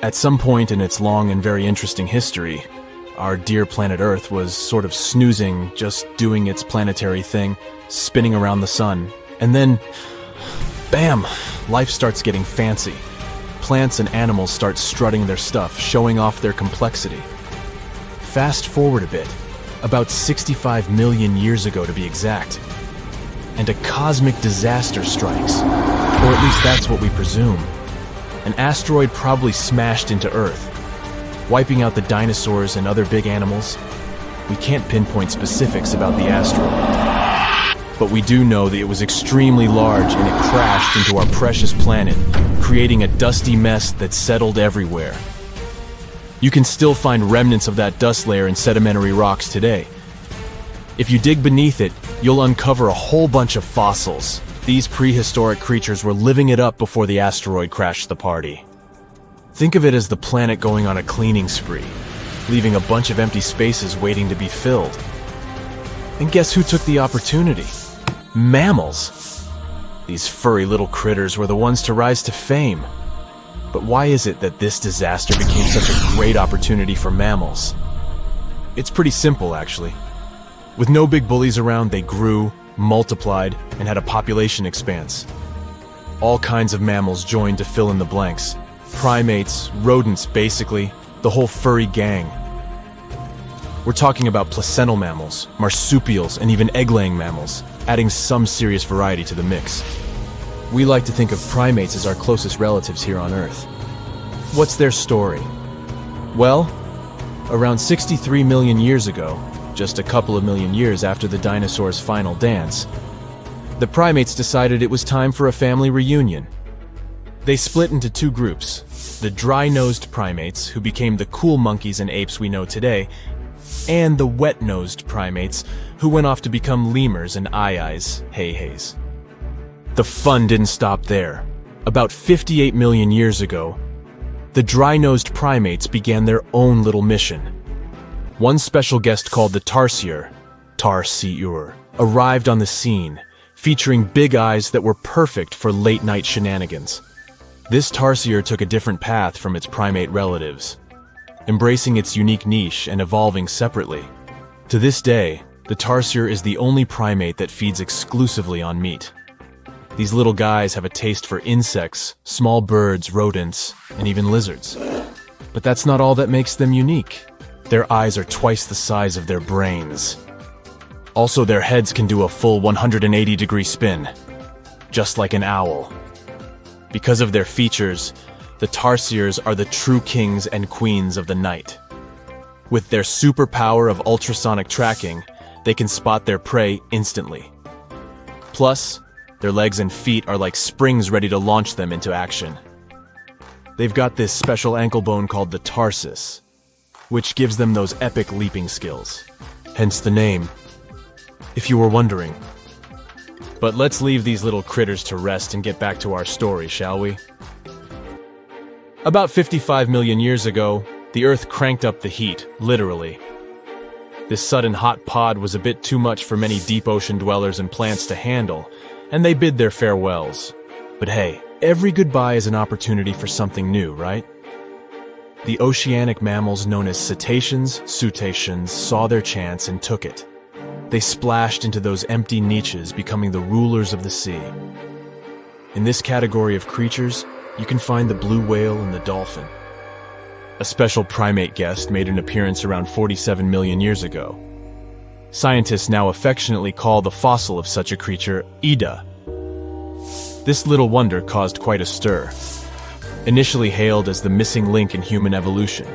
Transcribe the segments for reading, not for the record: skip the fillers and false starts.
At some point in its long and very interesting history, our dear planet Earth was sort of snoozing, just doing its planetary thing, spinning around the sun. And then, bam, life starts getting fancy. Plants and animals start strutting their stuff, showing off their complexity. Fast forward a bit, about 65 million years ago to be exact, and a cosmic disaster strikes, or at least that's what we presume. An asteroid probably smashed into Earth, wiping out the dinosaurs and other big animals. We can't pinpoint specifics about the asteroid, but we do know that it was extremely large and it crashed into our precious planet, creating a dusty mess that settled everywhere. You can still find remnants of that dust layer in sedimentary rocks today. If you dig beneath it, you'll uncover a whole bunch of fossils. These prehistoric creatures were living it up before the asteroid crashed the party. Think of it as the planet going on a cleaning spree, leaving a bunch of empty spaces waiting to be filled. And guess who took the opportunity? Mammals! These furry little critters were the ones to rise to fame. But why is it that this disaster became such a great opportunity for mammals? It's pretty simple, actually. With no big bullies around, they grew, multiplied, and had a population expanse. All kinds of mammals joined to fill in the blanks. Primates, rodents, basically, the whole furry gang. We're talking about placental mammals, marsupials, and even egg-laying mammals, adding some serious variety to the mix. We like to think of primates as our closest relatives here on Earth. What's their story? Well, around 63 million years ago, just a couple of million years after the dinosaurs' final dance, the primates decided it was time for a family reunion. They split into two groups, the dry-nosed primates, who became the cool monkeys and apes we know today, and the wet-nosed primates, who went off to become lemurs and aye-ayes, hey-hays. The fun didn't stop there. About 58 million years ago, the dry-nosed primates began their own little mission. One special guest called the tarsier, arrived on the scene, featuring big eyes that were perfect for late-night shenanigans. This tarsier took a different path from its primate relatives, embracing its unique niche and evolving separately. To this day, the tarsier is the only primate that feeds exclusively on meat. These little guys have a taste for insects, small birds, rodents, and even lizards. But that's not all that makes them unique. Their eyes are twice the size of their brains. Also, their heads can do a full 180-degree spin, just like an owl. Because of their features, the tarsiers are the true kings and queens of the night. With their superpower of ultrasonic tracking, they can spot their prey instantly. Plus, their legs and feet are like springs ready to launch them into action. They've got this special ankle bone called the tarsus, which gives them those epic leaping skills. Hence the name, if you were wondering. But let's leave these little critters to rest and get back to our story, shall we? About 55 million years ago, the Earth cranked up the heat, literally. This sudden hot pod was a bit too much for many deep ocean dwellers and plants to handle, and they bid their farewells. But hey, every goodbye is an opportunity for something new, right? The oceanic mammals known as cetaceans, saw their chance and took it. They splashed into those empty niches, becoming the rulers of the sea. In this category of creatures, you can find the blue whale and the dolphin. A special primate guest made an appearance around 47 million years ago. Scientists now affectionately call the fossil of such a creature Ida. This little wonder caused quite a stir. Initially hailed as the missing link in human evolution.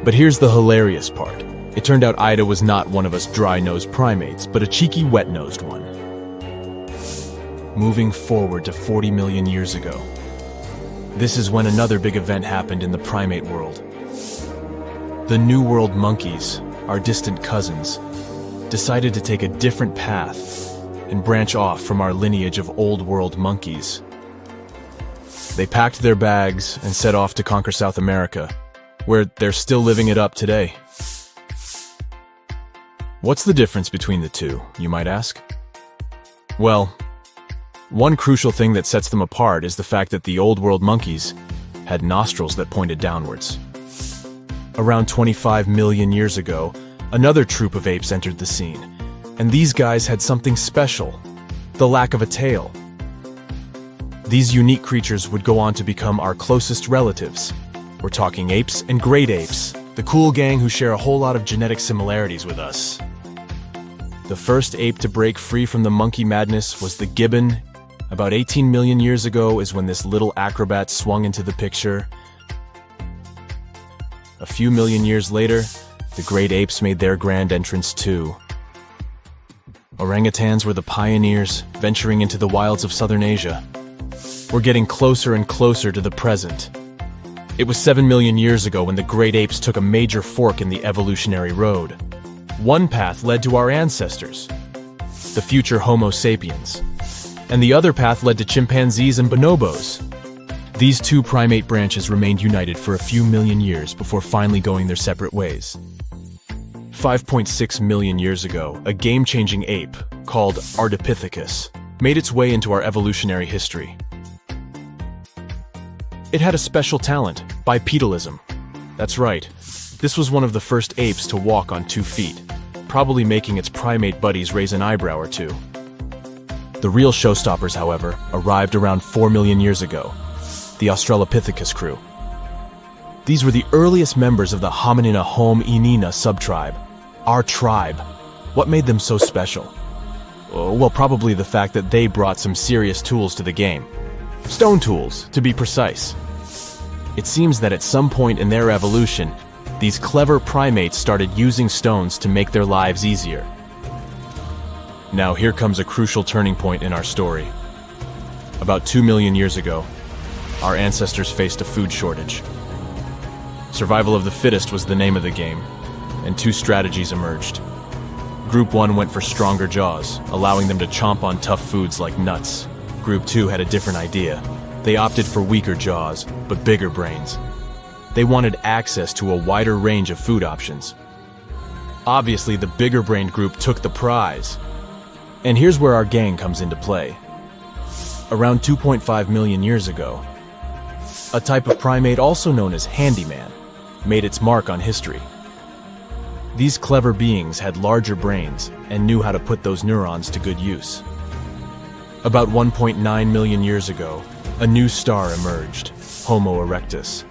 But here's the hilarious part. It turned out Ida was not one of us dry-nosed primates, but a cheeky wet-nosed one. Moving forward to 40 million years ago. This is when another big event happened in the primate world. The New World monkeys, our distant cousins, decided to take a different path and branch off from our lineage of Old World monkeys. They packed their bags and set off to conquer South America, where they're still living it up today. What's the difference between the two, you might ask? Well, one crucial thing that sets them apart is the fact that the Old World monkeys had nostrils that pointed downwards. Around 25 million years ago, another troop of apes entered the scene, and these guys had something special: the lack of a tail. These unique creatures would go on to become our closest relatives. We're talking apes and great apes, the cool gang who share a whole lot of genetic similarities with us. The first ape to break free from the monkey madness was the gibbon. About 18 million years ago is when this little acrobat swung into the picture. A few million years later, the great apes made their grand entrance too. Orangutans were the pioneers, venturing into the wilds of southern Asia. We're getting closer and closer to the present. It was 7 million years ago when the great apes took a major fork in the evolutionary road. One path led to our ancestors, the future Homo sapiens, and the other path led to chimpanzees and bonobos. These two primate branches remained united for a few million years before finally going their separate ways. 5.6 million years ago, a game-changing ape called Ardipithecus made its way into our evolutionary history. It had a special talent: bipedalism. That's right, this was one of the first apes to walk on 2 feet, probably making its primate buddies raise an eyebrow or two. The real showstoppers, however, arrived around 4 million years ago: the Australopithecus crew. These were the earliest members of the Hominina hominina subtribe, our tribe. What made them so special? Well, probably the fact that they brought some serious tools to the game. Stone tools, to be precise. It seems that at some point in their evolution, these clever primates started using stones to make their lives easier. Now here comes a crucial turning point in our story. About 2 million years ago, our ancestors faced a food shortage. Survival of the fittest was the name of the game, and 2 strategies emerged. Group 1 went for stronger jaws, allowing them to chomp on tough foods like nuts. Group 2 had a different idea. They opted for weaker jaws, but bigger brains. They wanted access to a wider range of food options. Obviously, the bigger-brained group took the prize. And here's where our gang comes into play. Around 2.5 million years ago, a type of primate also known as handyman made its mark on history. These clever beings had larger brains and knew how to put those neurons to good use. About 1.9 million years ago, a new star emerged, Homo erectus.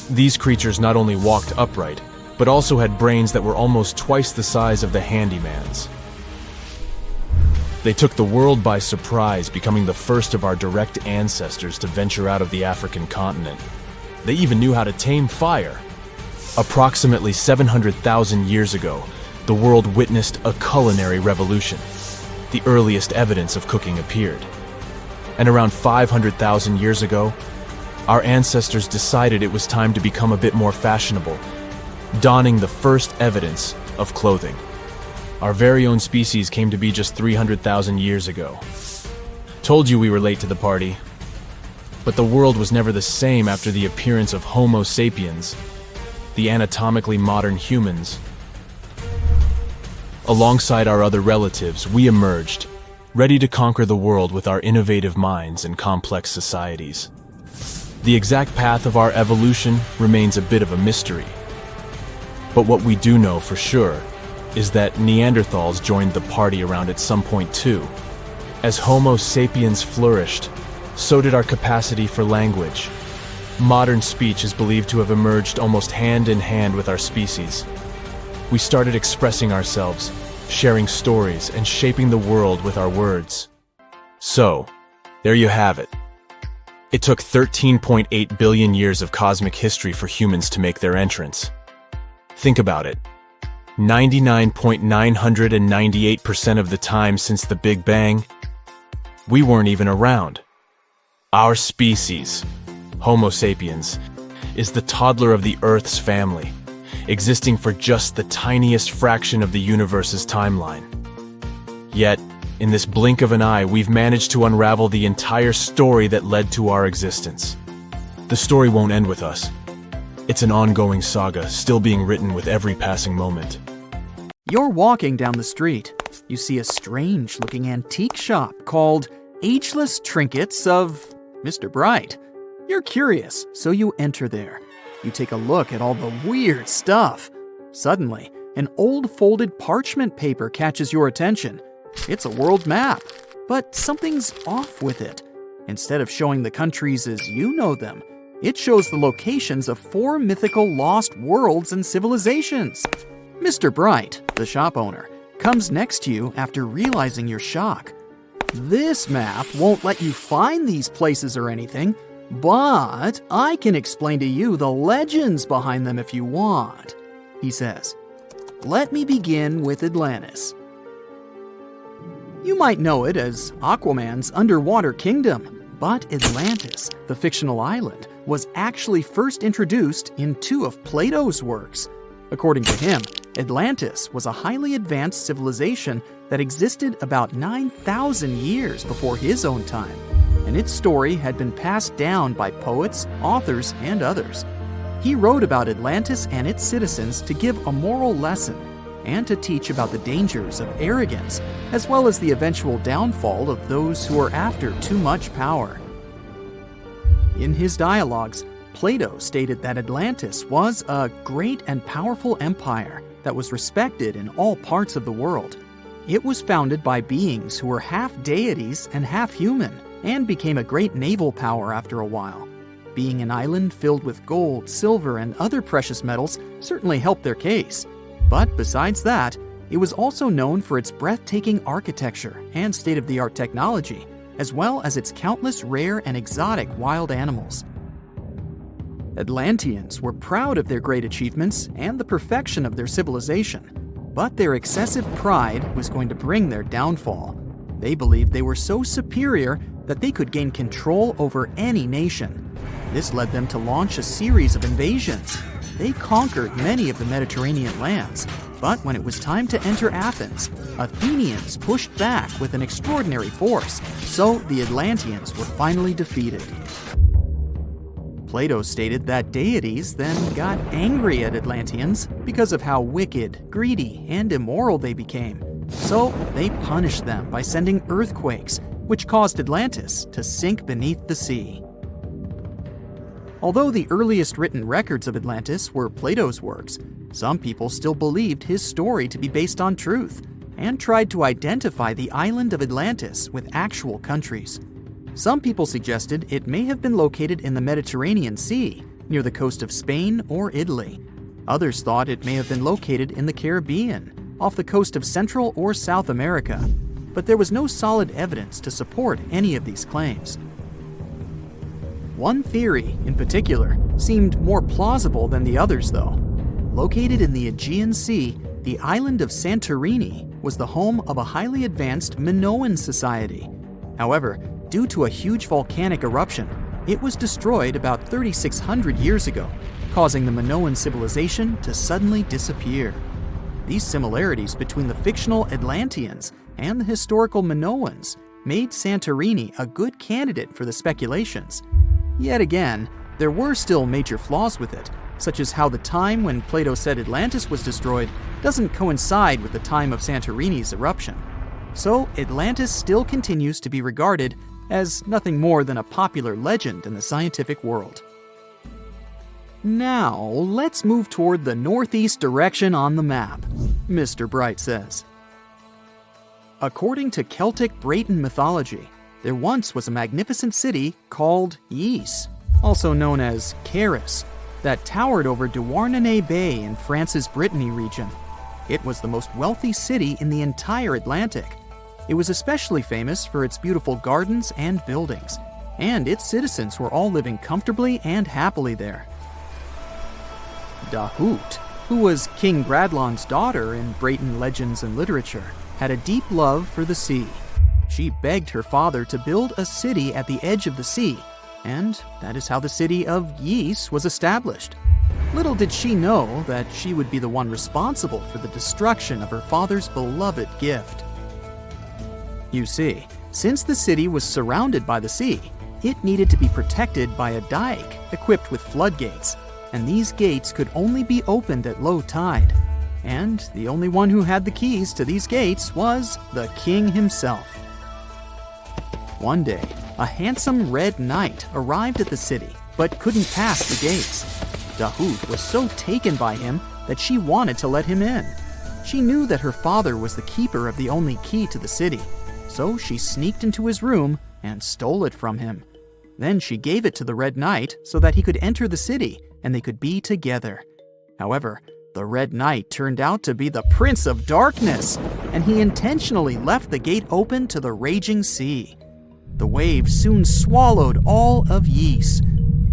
These creatures not only walked upright, but also had brains that were almost twice the size of the handyman's. They took the world by surprise, becoming the first of our direct ancestors to venture out of the African continent. They even knew how to tame fire. Approximately 700,000 years ago, the world witnessed a culinary revolution. The earliest evidence of cooking appeared. And around 500,000 years ago, our ancestors decided it was time to become a bit more fashionable, donning the first evidence of clothing. Our very own species came to be just 300,000 years ago. Told you we were late to the party. But the world was never the same after the appearance of Homo sapiens, the anatomically modern humans. Alongside our other relatives, we emerged, ready to conquer the world with our innovative minds and complex societies. The exact path of our evolution remains a bit of a mystery. But what we do know for sure is that Neanderthals joined the party around at some point too. As Homo sapiens flourished, so did our capacity for language. Modern speech is believed to have emerged almost hand in hand with our species. We started expressing ourselves, sharing stories, and shaping the world with our words. So, there you have it. It took 13.8 billion years of cosmic history for humans to make their entrance. Think about it. 99.998% of the time since the Big Bang, we weren't even around. Our species, Homo sapiens, is the toddler of the Earth's family, existing for just the tiniest fraction of the universe's timeline. Yet, in this blink of an eye, we've managed to unravel the entire story that led to our existence. The story won't end with us. It's an ongoing saga, still being written with every passing moment. You're walking down the street. You see a strange-looking antique shop called Ageless Trinkets of Mr. Bright. You're curious, so you enter there. You take a look at all the weird stuff. Suddenly, an old folded parchment paper catches your attention. It's a world map, but something's off with it. Instead of showing the countries as you know them, it shows the locations of 4 mythical lost worlds and civilizations. Mr. Bright, the shop owner, comes next to you after realizing your shock. This map won't let you find these places or anything, but I can explain to you the legends behind them if you want, he says. Let me begin with Atlantis. You might know it as Aquaman's underwater kingdom, but Atlantis, the fictional island, was actually first introduced in 2 of Plato's works. According to him, Atlantis was a highly advanced civilization that existed about 9,000 years before his own time, and its story had been passed down by poets, authors, and others. He wrote about Atlantis and its citizens to give a moral lesson and to teach about the dangers of arrogance, as well as the eventual downfall of those who are after too much power. In his dialogues, Plato stated that Atlantis was a great and powerful empire that was respected in all parts of the world. It was founded by beings who were half deities and half human, and became a great naval power after a while. Being an island filled with gold, silver, and other precious metals certainly helped their case. But besides that, it was also known for its breathtaking architecture and state-of-the-art technology, as well as its countless rare and exotic wild animals. Atlanteans were proud of their great achievements and the perfection of their civilization, but their excessive pride was going to bring their downfall. They believed they were so superior that they could gain control over any nation. This led them to launch a series of invasions. They conquered many of the Mediterranean lands, but when it was time to enter Athens, Athenians pushed back with an extraordinary force, so the Atlanteans were finally defeated. Plato stated that deities then got angry at Atlanteans because of how wicked, greedy, and immoral they became. So they punished them by sending earthquakes, which caused Atlantis to sink beneath the sea. Although the earliest written records of Atlantis were Plato's works, some people still believed his story to be based on truth and tried to identify the island of Atlantis with actual countries. Some people suggested it may have been located in the Mediterranean Sea, near the coast of Spain or Italy. Others thought it may have been located in the Caribbean, off the coast of Central or South America, but there was no solid evidence to support any of these claims. One theory, in particular, seemed more plausible than the others, though. Located in the Aegean Sea, the island of Santorini was the home of a highly advanced Minoan society. However, due to a huge volcanic eruption, it was destroyed about 3,600 years ago, causing the Minoan civilization to suddenly disappear. These similarities between the fictional Atlanteans and the historical Minoans made Santorini a good candidate for the speculations. Yet again, there were still major flaws with it, such as how the time when Plato said Atlantis was destroyed doesn't coincide with the time of Santorini's eruption. So Atlantis still continues to be regarded as nothing more than a popular legend in the scientific world. Now, let's move toward the northeast direction on the map, Mr. Bright says. According to Celtic Breton mythology, there once was a magnificent city called Ys, also known as Caris, that towered over Douarnenez Bay in France's Brittany region. It was the most wealthy city in the entire Atlantic. It was especially famous for its beautiful gardens and buildings, and its citizens were all living comfortably and happily there. Dahut, who was King Bradlon's daughter in Breton legends and literature, had a deep love for the sea. She begged her father to build a city at the edge of the sea, and that is how the city of Ys was established. Little did she know that she would be the one responsible for the destruction of her father's beloved gift. You see, since the city was surrounded by the sea, it needed to be protected by a dike equipped with floodgates, and these gates could only be opened at low tide. And the only one who had the keys to these gates was the king himself. One day, a handsome red knight arrived at the city but couldn't pass the gates. Dahoud was so taken by him that she wanted to let him in. She knew that her father was the keeper of the only key to the city, so she sneaked into his room and stole it from him. Then she gave it to the Red Knight so that he could enter the city and they could be together. However, the Red Knight turned out to be the Prince of Darkness, and he intentionally left the gate open to the raging sea. The waves soon swallowed all of Ys.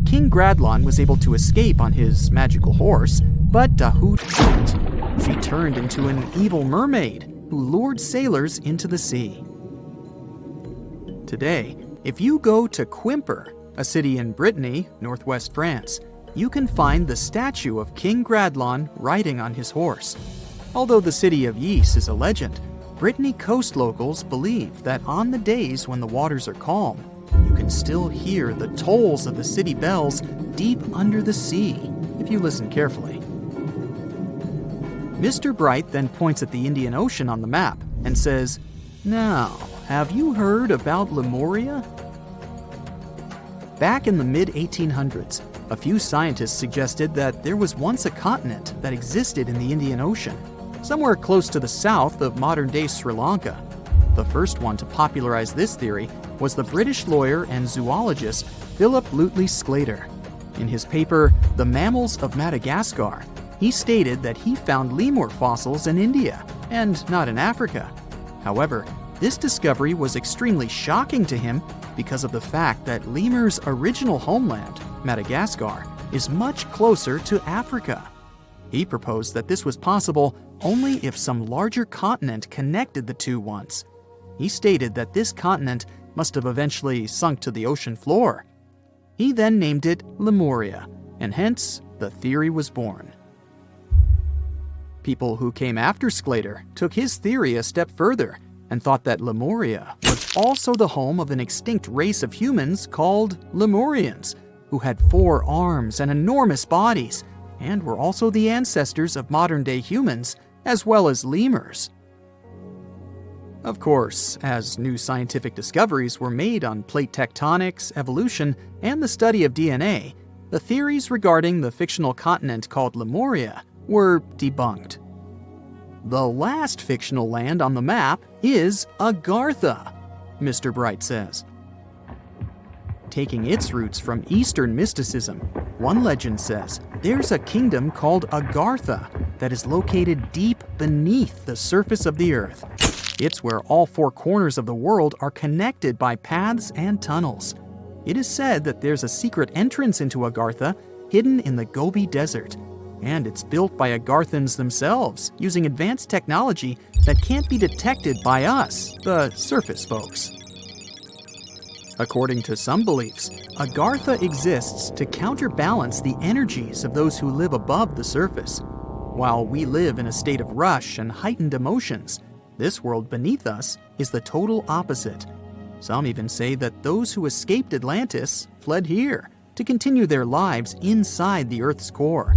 King Gradlon was able to escape on his magical horse, but Dahoud couldn't. She turned into an evil mermaid who lured sailors into the sea. Today, if you go to Quimper, a city in Brittany, northwest France, you can find the statue of King Gradlon riding on his horse. Although the city of Ys is a legend, Brittany coast locals believe that on the days when the waters are calm, you can still hear the tolls of the city bells deep under the sea, if you listen carefully. Mr. Bright then points at the Indian Ocean on the map and says, "Now, have you heard about Lemuria?" Back in the mid-1800s, a few scientists suggested that there was once a continent that existed in the Indian Ocean, somewhere close to the south of modern-day Sri Lanka. The first one to popularize this theory was the British lawyer and zoologist Philip Lutley Sclater. In his paper, The Mammals of Madagascar, he stated that he found lemur fossils in India, and not in Africa. However, this discovery was extremely shocking to him because of the fact that lemurs' original homeland, Madagascar, is much closer to Africa. He proposed that this was possible only if some larger continent connected the two once. He stated that this continent must have eventually sunk to the ocean floor. He then named it Lemuria, and hence the theory was born. People who came after Sclater took his theory a step further and thought that Lemuria was also the home of an extinct race of humans called Lemurians, who had 4 arms and enormous bodies, and were also the ancestors of modern-day humans, as well as lemurs. Of course, as new scientific discoveries were made on plate tectonics, evolution, and the study of DNA, the theories regarding the fictional continent called Lemuria were debunked. The last fictional land on the map is Agartha, Mr. Bright says. Taking its roots from Eastern mysticism, one legend says there's a kingdom called Agartha that is located deep beneath the surface of the earth. It's where all 4 corners of the world are connected by paths and tunnels. It is said that there's a secret entrance into Agartha hidden in the Gobi Desert, and it's built by Agarthans themselves using advanced technology that can't be detected by us, the surface folks. According to some beliefs, Agartha exists to counterbalance the energies of those who live above the surface. While we live in a state of rush and heightened emotions, this world beneath us is the total opposite. Some even say that those who escaped Atlantis fled here to continue their lives inside the Earth's core.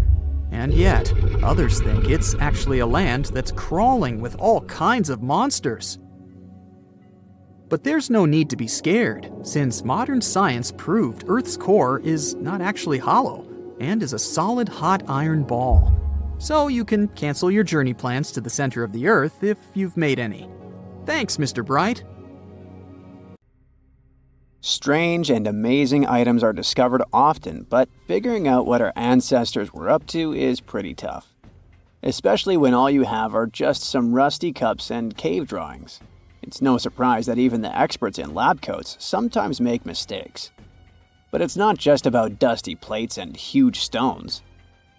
And yet, others think it's actually a land that's crawling with all kinds of monsters. But there's no need to be scared, since modern science proved Earth's core is not actually hollow and is a solid hot iron ball. So you can cancel your journey plans to the center of the Earth if you've made any. Thanks, Mr. Bright. Strange and amazing items are discovered often, but figuring out what our ancestors were up to is pretty tough. Especially when all you have are just some rusty cups and cave drawings. It's no surprise that even the experts in lab coats sometimes make mistakes. But it's not just about dusty plates and huge stones.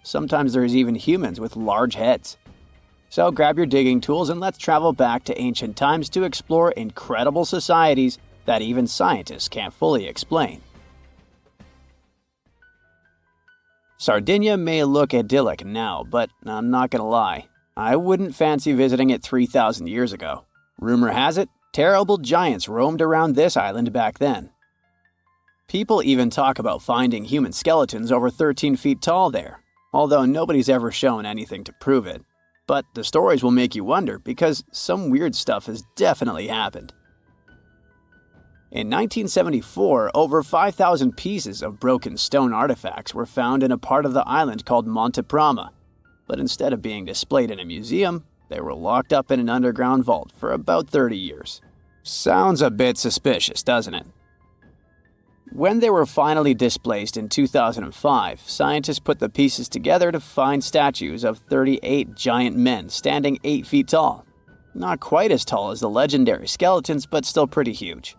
Sometimes there's even humans with large heads. So grab your digging tools and let's travel back to ancient times to explore incredible societies that even scientists can't fully explain. Sardinia may look idyllic now, but I'm not gonna lie, I wouldn't fancy visiting it 3,000 years ago. Rumor has it, terrible giants roamed around this island back then. People even talk about finding human skeletons over 13 feet tall there, although nobody's ever shown anything to prove it. But the stories will make you wonder because some weird stuff has definitely happened. In 1974, over 5,000 pieces of broken stone artifacts were found in a part of the island called Monte Prama, but instead of being displayed in a museum, they were locked up in an underground vault for about 30 years. Sounds a bit suspicious, doesn't it? When they were finally displaced in 2005, scientists put the pieces together to find statues of 38 giant men standing 8 feet tall. Not quite as tall as the legendary skeletons, but still pretty huge.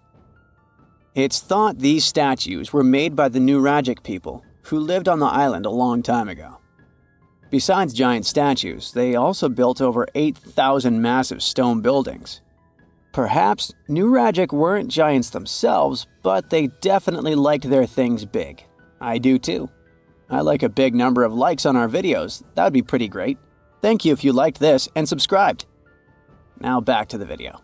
It's thought these statues were made by the Nuragic people, who lived on the island a long time ago. Besides giant statues, they also built over 8,000 massive stone buildings. Perhaps Nuragic weren't giants themselves, but they definitely liked their things big. I do too. I like a big number of likes on our videos. That would be pretty great. Thank you if you liked this and subscribed. Now back to the video.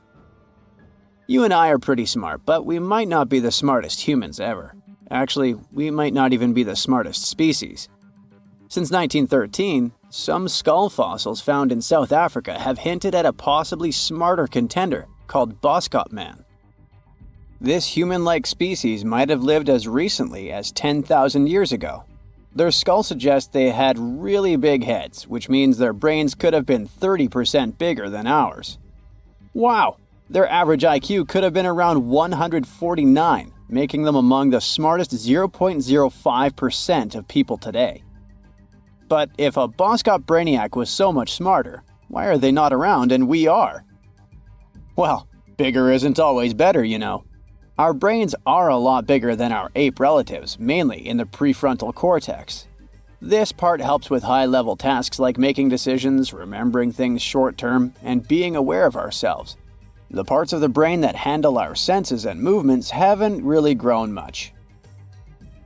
You and I are pretty smart, but we might not be the smartest humans ever. Actually, we might not even be the smartest species. Since 1913, some skull fossils found in South Africa have hinted at a possibly smarter contender called Boskop Man. This human-like species might have lived as recently as 10,000 years ago. Their skull suggests they had really big heads, which means their brains could have been 30% bigger than ours. Wow! Their average IQ could have been around 149, making them among the smartest 0.05% of people today. But if a Boskop Brainiac was so much smarter, why are they not around and we are? Well, bigger isn't always better, you know. Our brains are a lot bigger than our ape relatives, mainly in the prefrontal cortex. This part helps with high-level tasks like making decisions, remembering things short-term, and being aware of ourselves. The parts of the brain that handle our senses and movements haven't really grown much.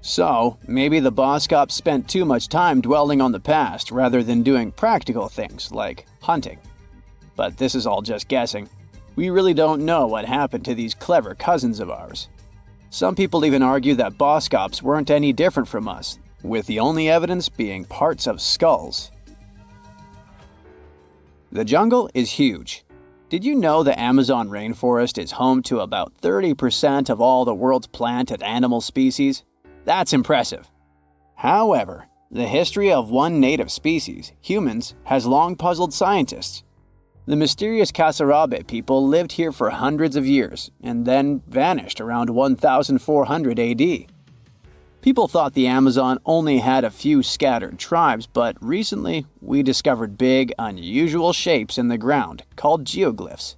So, maybe the Boskops spent too much time dwelling on the past rather than doing practical things like hunting. But this is all just guessing. We really don't know what happened to these clever cousins of ours. Some people even argue that Boskops weren't any different from us, with the only evidence being parts of skulls. The jungle is huge. Did you know the Amazon rainforest is home to about 30% of all the world's plant and animal species? That's impressive. However, the history of one native species, humans, has long puzzled scientists. The mysterious Kasarabe people lived here for hundreds of years and then vanished around 1400 AD. People thought the Amazon only had a few scattered tribes, but recently we discovered big, unusual shapes in the ground called geoglyphs.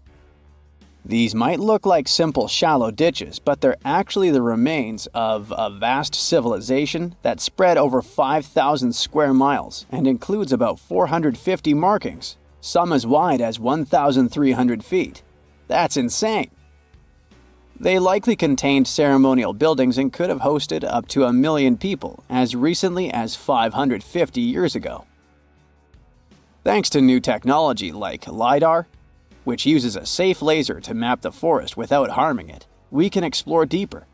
These might look like simple shallow ditches, but they're actually the remains of a vast civilization that spread over 5,000 square miles and includes about 450 markings, some as wide as 1,300 feet. That's insane! They likely contained ceremonial buildings and could have hosted up to 1 million people as recently as 550 years ago. Thanks to new technology like LiDAR, which uses a safe laser to map the forest without harming it, we can explore deeper.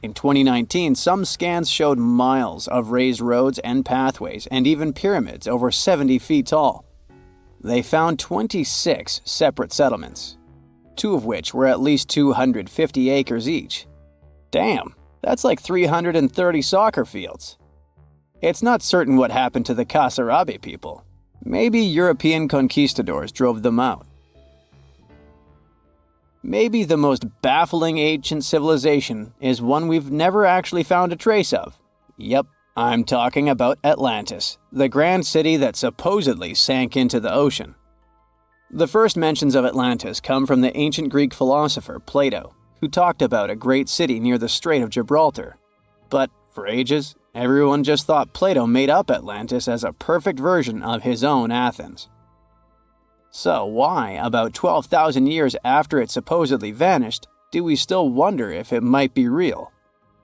In 2019, some scans showed miles of raised roads and pathways and even pyramids over 70 feet tall. They found 26 separate settlements, 2 of which were at least 250 acres each. Damn, that's like 330 soccer fields. It's not certain what happened to the Kasarabe people. Maybe European conquistadors drove them out. Maybe the most baffling ancient civilization is one we've never actually found a trace of. Yep, I'm talking about Atlantis, the grand city that supposedly sank into the ocean. The first mentions of Atlantis come from the ancient Greek philosopher Plato, who talked about a great city near the Strait of Gibraltar. But for ages, everyone just thought Plato made up Atlantis as a perfect version of his own Athens. So why, about 12,000 years after it supposedly vanished, do we still wonder if it might be real?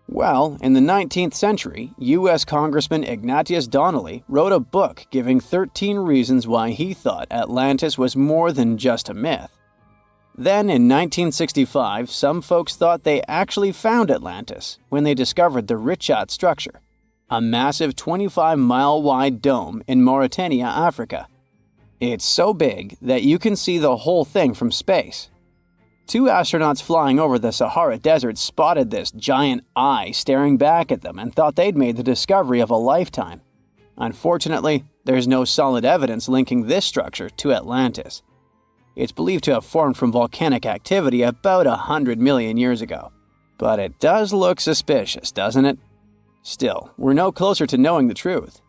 Well, in the 19th century, U.S. Congressman Ignatius Donnelly wrote a book giving 13 reasons why he thought Atlantis was more than just a myth. Then, in 1965, some folks thought they actually found Atlantis when they discovered the Richat structure, a massive 25-mile-wide dome in Mauritania, Africa. It's so big that you can see the whole thing from space. 2 astronauts flying over the Sahara Desert spotted this giant eye staring back at them and thought they'd made the discovery of a lifetime. Unfortunately, there's no solid evidence linking this structure to Atlantis. It's believed to have formed from volcanic activity about 100 million years ago. But it does look suspicious, doesn't it? Still, we're no closer to knowing the truth.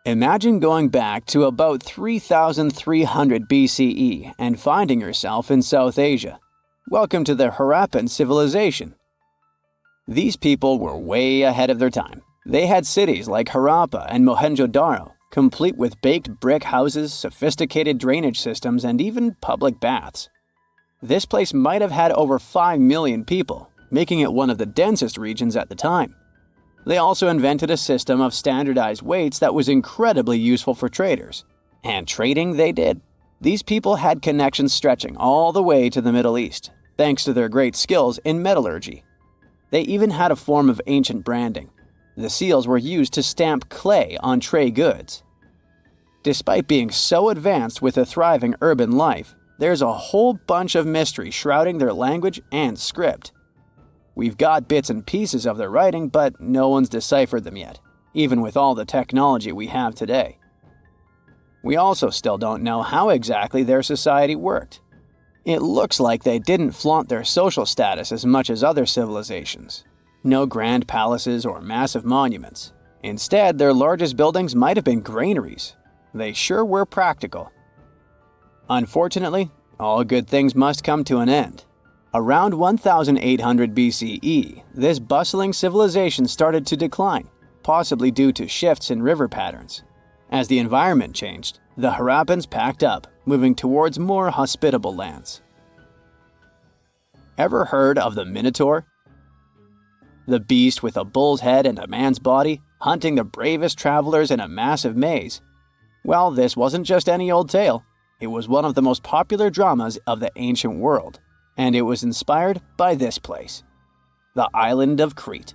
Imagine going back to about 3300 BCE and finding yourself in South Asia. Welcome to the Harappan civilization. These people were way ahead of their time. They had cities like Harappa and Mohenjo-Daro, complete with baked brick houses, sophisticated drainage systems, and even public baths. This place might have had over 5 million people, making it one of the densest regions at the time. They also invented a system of standardized weights that was incredibly useful for traders. And trading they did. These people had connections stretching all the way to the Middle East, thanks to their great skills in metallurgy. They even had a form of ancient branding. The seals were used to stamp clay on trade goods. Despite being so advanced with a thriving urban life, there's a whole bunch of mystery shrouding their language and script. We've got bits and pieces of their writing, but no one's deciphered them yet, even with all the technology we have today. We also still don't know how exactly their society worked. It looks like they didn't flaunt their social status as much as other civilizations. No grand palaces or massive monuments. Instead, their largest buildings might have been granaries. They sure were practical. Unfortunately, all good things must come to an end. Around 1800 BCE, this bustling civilization started to decline, possibly due to shifts in river patterns. As the environment changed, the Harappans packed up, moving towards more hospitable lands. Ever heard of the Minotaur? The beast with a bull's head and a man's body, hunting the bravest travelers in a massive maze. Well, this wasn't just any old tale. It was one of the most popular dramas of the ancient world. And it was inspired by this place, the island of Crete.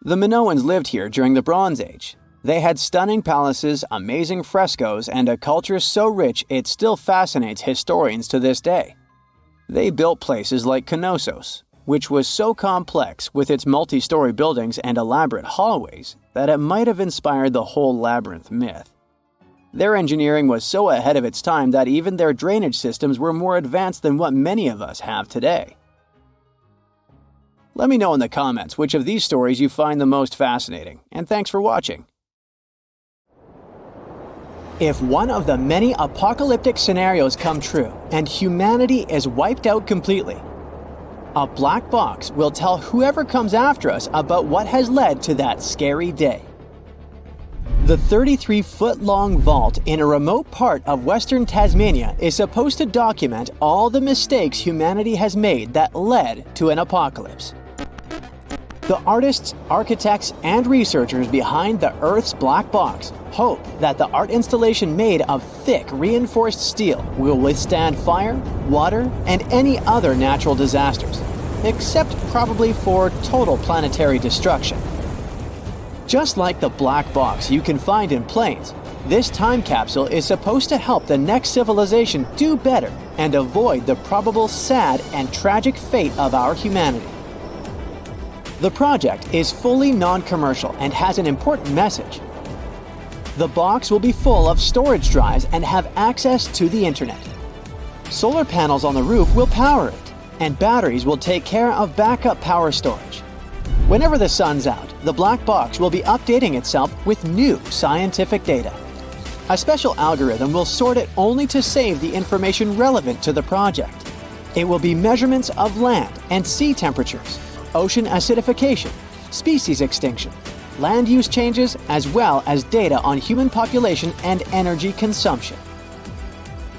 The Minoans lived here during the Bronze Age. They had stunning palaces, amazing frescoes, and a culture so rich it still fascinates historians to this day. They built places like Knossos, which was so complex with its multi-story buildings and elaborate hallways that it might have inspired the whole labyrinth myth. Their engineering was so ahead of its time that even their drainage systems were more advanced than what many of us have today. Let me know in the comments which of these stories you find the most fascinating, and thanks for watching. If one of the many apocalyptic scenarios come true and humanity is wiped out completely, a black box will tell whoever comes after us about what has led to that scary day. The 33-foot-long vault in a remote part of Western Tasmania is supposed to document all the mistakes humanity has made that led to an apocalypse. The artists, architects, and researchers behind the Earth's black box hope that the art installation made of thick, reinforced steel will withstand fire, water, and any other natural disasters, except probably for total planetary destruction. Just like the black box you can find in planes, this time capsule is supposed to help the next civilization do better and avoid the probable sad and tragic fate of our humanity. The project is fully non-commercial and has an important message. The box will be full of storage drives and have access to the internet. Solar panels on the roof will power it, and batteries will take care of backup power storage. Whenever the sun's out, the black box will be updating itself with new scientific data. A special algorithm will sort it only to save the information relevant to the project. It will be measurements of land and sea temperatures, ocean acidification, species extinction, land use changes, as well as data on human population and energy consumption.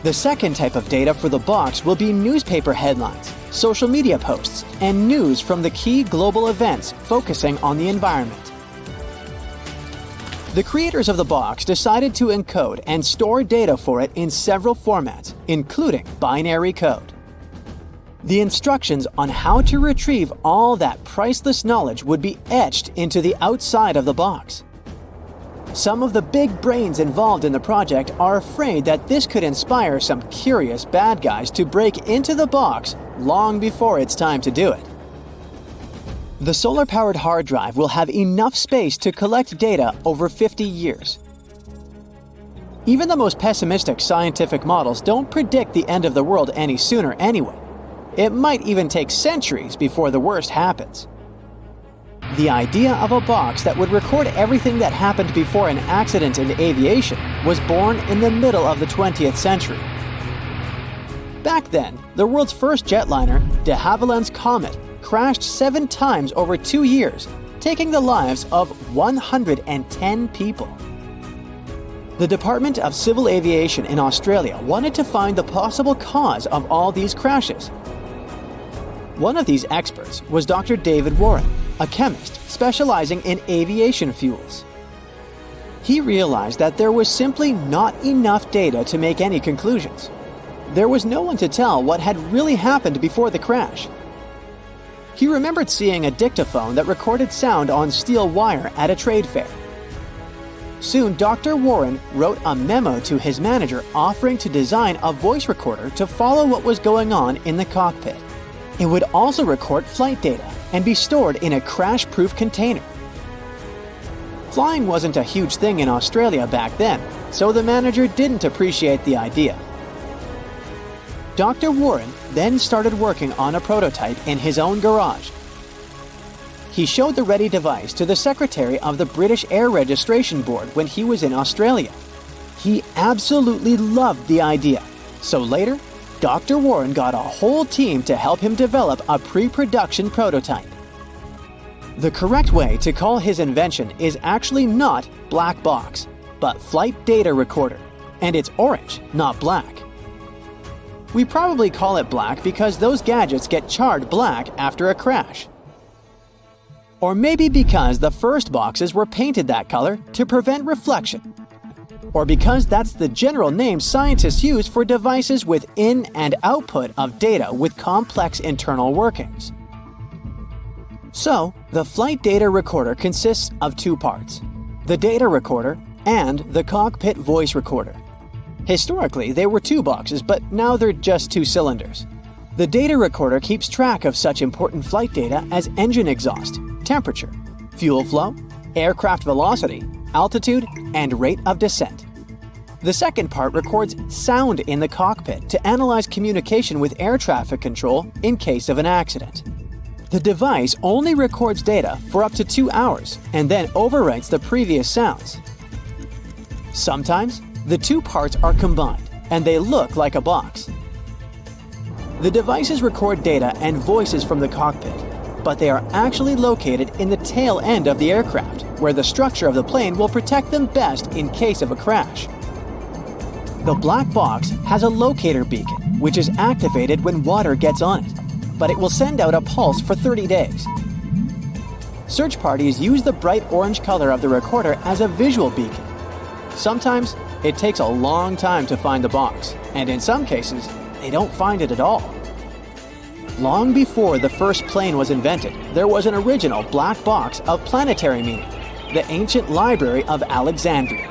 The second type of data for the box will be newspaper headlines, social media posts, and news from the key global events focusing on the environment. The creators of the box decided to encode and store data for it in several formats, including binary code. The instructions on how to retrieve all that priceless knowledge would be etched into the outside of the box. Some of the big brains involved in the project are afraid that this could inspire some curious bad guys to break into the box long before it's time to do it. The solar-powered hard drive will have enough space to collect data over 50 years. Even the most pessimistic scientific models don't predict the end of the world any sooner anyway. It might even take centuries before the worst happens. The idea of a box that would record everything that happened before an accident in aviation was born in the middle of the 20th century. Back then, the world's first jetliner, de Havilland's Comet, crashed 7 times over 2 years, taking the lives of 110 people. The Department of Civil Aviation in Australia wanted to find the possible cause of all these crashes. One of these experts was Dr. David Warren, a chemist specializing in aviation fuels. He realized that there was simply not enough data to make any conclusions. There was no one to tell what had really happened before the crash. He remembered seeing a dictaphone that recorded sound on steel wire at a trade fair. Soon, Dr. Warren wrote a memo to his manager offering to design a voice recorder to follow what was going on in the cockpit. It would also record flight data and be stored in a crash-proof container. Flying wasn't a huge thing in Australia back then, so the manager didn't appreciate the idea. Dr. Warren then started working on a prototype in his own garage. He showed the ready device to the secretary of the British Air Registration Board when he was in Australia. He absolutely loved the idea, so later, Dr. Warren got a whole team to help him develop a pre-production prototype. The correct way to call his invention is actually not black box, but flight data recorder, and it's orange, not black. We probably call it black because those gadgets get charred black after a crash. Or maybe because the first boxes were painted that color to prevent reflection. Or because that's the general name scientists use for devices with in- and output of data with complex internal workings. So, the flight data recorder consists of 2 parts: the data recorder and the cockpit voice recorder. Historically, they were 2 boxes, but now they're just 2 cylinders. The data recorder keeps track of such important flight data as engine exhaust, temperature, fuel flow, aircraft velocity, altitude, and rate of descent. The second part records sound in the cockpit to analyze communication with air traffic control in case of an accident. The device only records data for up to 2 hours and then overwrites the previous sounds. Sometimes, the 2 parts are combined and they look like a box. The devices record data and voices from the cockpit, but they are actually located in the tail end of the aircraft, where the structure of the plane will protect them best in case of a crash. The black box has a locator beacon, which is activated when water gets on it, but it will send out a pulse for 30 days. Search parties use the bright orange color of the recorder as a visual beacon. Sometimes, it takes a long time to find the box, and in some cases, they don't find it at all. Long before the first plane was invented, there was an original black box of planetary meaning, the ancient library of Alexandria.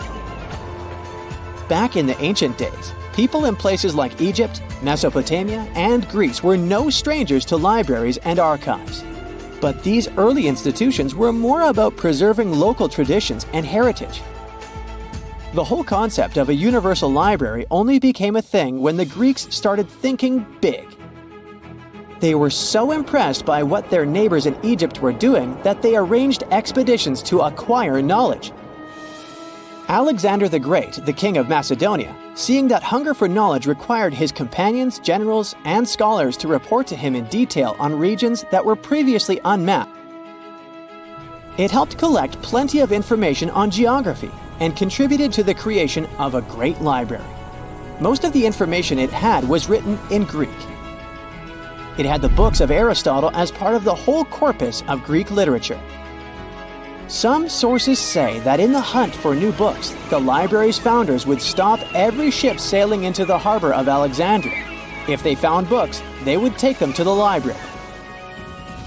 Back in the ancient days, people in places like Egypt, Mesopotamia, and Greece were no strangers to libraries and archives. But these early institutions were more about preserving local traditions and heritage. The whole concept of a universal library only became a thing when the Greeks started thinking big. They were so impressed by what their neighbors in Egypt were doing that they arranged expeditions to acquire knowledge. Alexander the Great, the king of Macedonia, seeing that hunger for knowledge required his companions, generals, and scholars to report to him in detail on regions that were previously unmapped. It helped collect plenty of information on geography and contributed to the creation of a great library. Most of the information it had was written in Greek. It had the books of Aristotle as part of the whole corpus of Greek literature. Some sources say that in the hunt for new books, the library's founders would stop every ship sailing into the harbor of Alexandria. If they found books, they would take them to the library.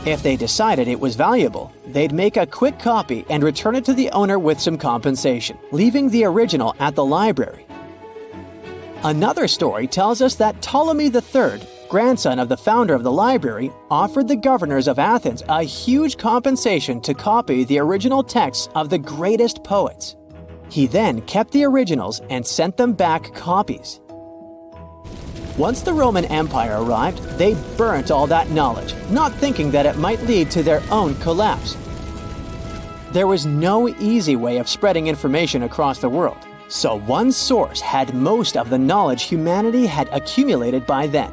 If they decided it was valuable, they'd make a quick copy and return it to the owner with some compensation, leaving the original at the library. Another story tells us that Ptolemy III, grandson of the founder of the library, offered the governors of Athens a huge compensation to copy the original texts of the greatest poets. He then kept the originals and sent them back copies. Once the Roman Empire arrived, they burnt all that knowledge, not thinking that it might lead to their own collapse. There was no easy way of spreading information across the world, so one source had most of the knowledge humanity had accumulated by then.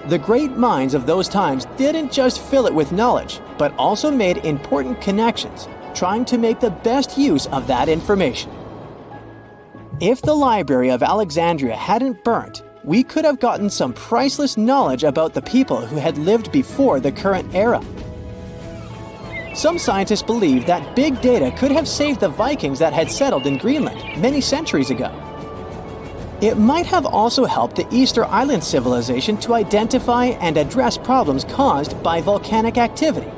The great minds of those times didn't just fill it with knowledge, but also made important connections, trying to make the best use of that information. If the Library of Alexandria hadn't burnt, we could have gotten some priceless knowledge about the people who had lived before the current era. Some scientists believe that big data could have saved the Vikings that had settled in Greenland many centuries ago. It might have also helped the Easter Island civilization to identify and address problems caused by volcanic activity,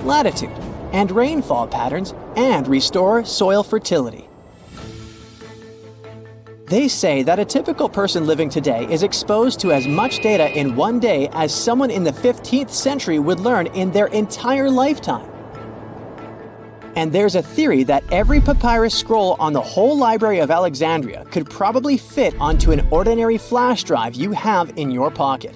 latitude, and rainfall patterns, and restore soil fertility. They say that a typical person living today is exposed to as much data in one day as someone in the 15th century would learn in their entire lifetime. And there's a theory that every papyrus scroll on the whole Library of Alexandria could probably fit onto an ordinary flash drive you have in your pocket.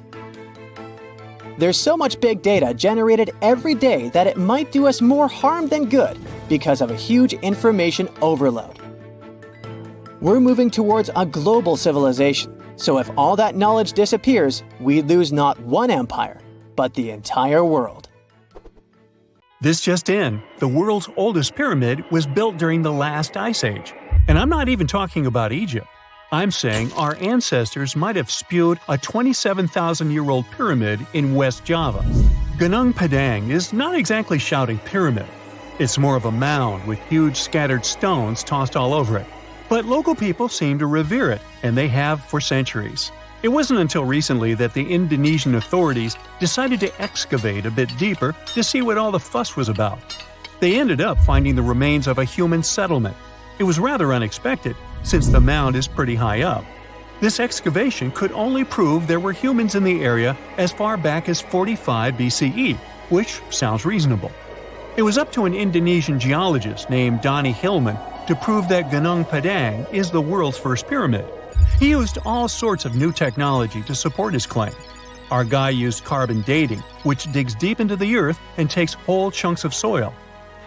There's so much big data generated every day that it might do us more harm than good because of a huge information overload. We're moving towards a global civilization, so if all that knowledge disappears, we lose not one empire, but the entire world. This just in, the world's oldest pyramid was built during the last ice age. And I'm not even talking about Egypt. I'm saying our ancestors might have spewed a 27,000-year-old pyramid in West Java. Gunung Padang is not exactly shouting pyramid. It's more of a mound with huge scattered stones tossed all over it. But local people seem to revere it, and they have for centuries. It wasn't until recently that the Indonesian authorities decided to excavate a bit deeper to see what all the fuss was about. They ended up finding the remains of a human settlement. It was rather unexpected, since the mound is pretty high up. This excavation could only prove there were humans in the area as far back as 45 BCE, which sounds reasonable. It was up to an Indonesian geologist named Donnie Hillman to prove that Gunung Padang is the world's first pyramid. He used all sorts of new technology to support his claim. Our guy used carbon dating, which digs deep into the earth and takes whole chunks of soil.